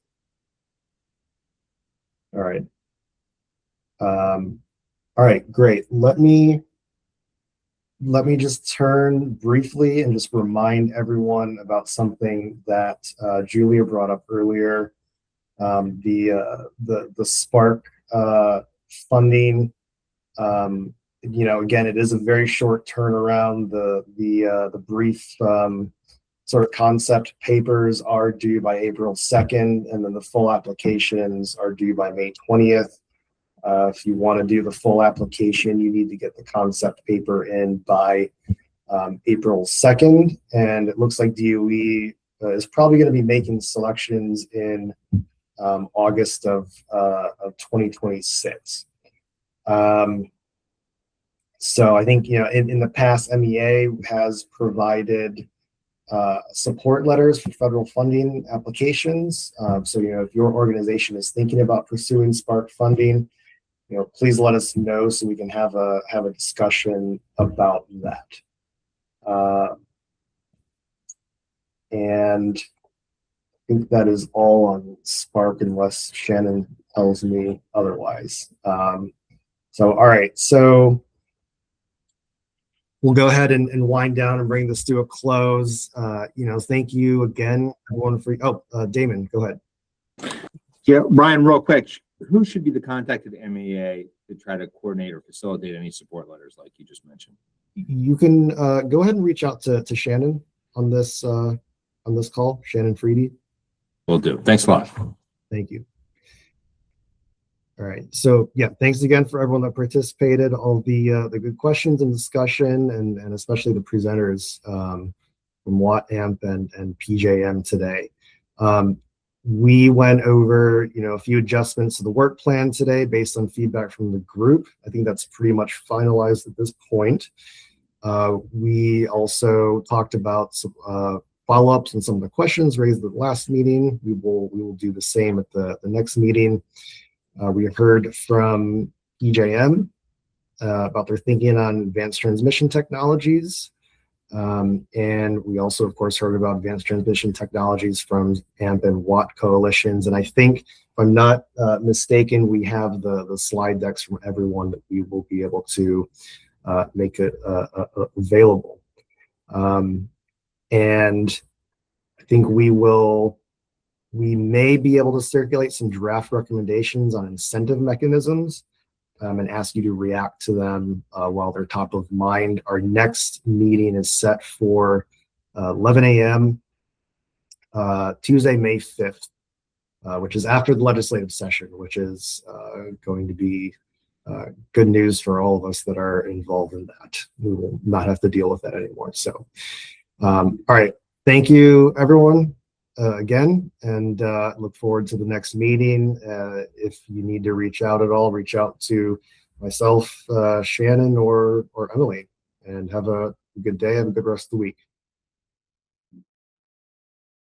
All right. All right, great. Let me just turn briefly and just remind everyone about something that Julia brought up earlier. The Spark funding. Again, it is a very short turnaround. The brief sort of concept papers are due by April 2nd, and then the full applications are due by May 20th. If you want to do the full application, you need to get the concept paper in by April 2nd, and it looks like DOE is probably going to be making selections in August of 2026. So I think, in the past, MEA has provided support letters for federal funding applications. So, if your organization is thinking about pursuing Spark funding, please let us know so we can have a discussion about that. And I think that is all on Spark, unless Shannon tells me otherwise. All right. So we'll go ahead and wind down and bring this to a close. Thank you again, everyone for, Damon, go ahead. Yeah, Ryan, real quick, who should be the contact at the MEA to try to coordinate or facilitate any support letters like you just mentioned? You can go ahead and reach out to Shannon on this call, Shannon Freedy. Will do. Thanks a lot. Thank you. All right. So yeah, thanks again for everyone that participated, all the good questions and discussion, and especially the presenters from Watt AMP and PJM today. We went over, a few adjustments to the work plan today based on feedback from the group. I think that's pretty much finalized at this point. We also talked about some follow-ups and some of the questions raised at the last meeting. We will do the same at the next meeting. We heard from PJM about their thinking on advanced transmission technologies. And we also, of course, heard about advanced transmission technologies from AMP and Watt coalitions. And I think, if I'm not mistaken, we have the slide decks from everyone that we will be able to make it available. And I think we may be able to circulate some draft recommendations on incentive mechanisms and ask you to react to them while they're top of mind. Our next meeting is set for 11 a.m. Tuesday, May 5th, which is after the legislative session, which is going to be good news for all of us that are involved in that. We will not have to deal with that anymore. So, all right. Thank you, everyone. Again, and look forward to the next meeting. If you need to reach out at all, reach out to myself, Shannon, or Emily, and have a good day. Have a good rest of the week.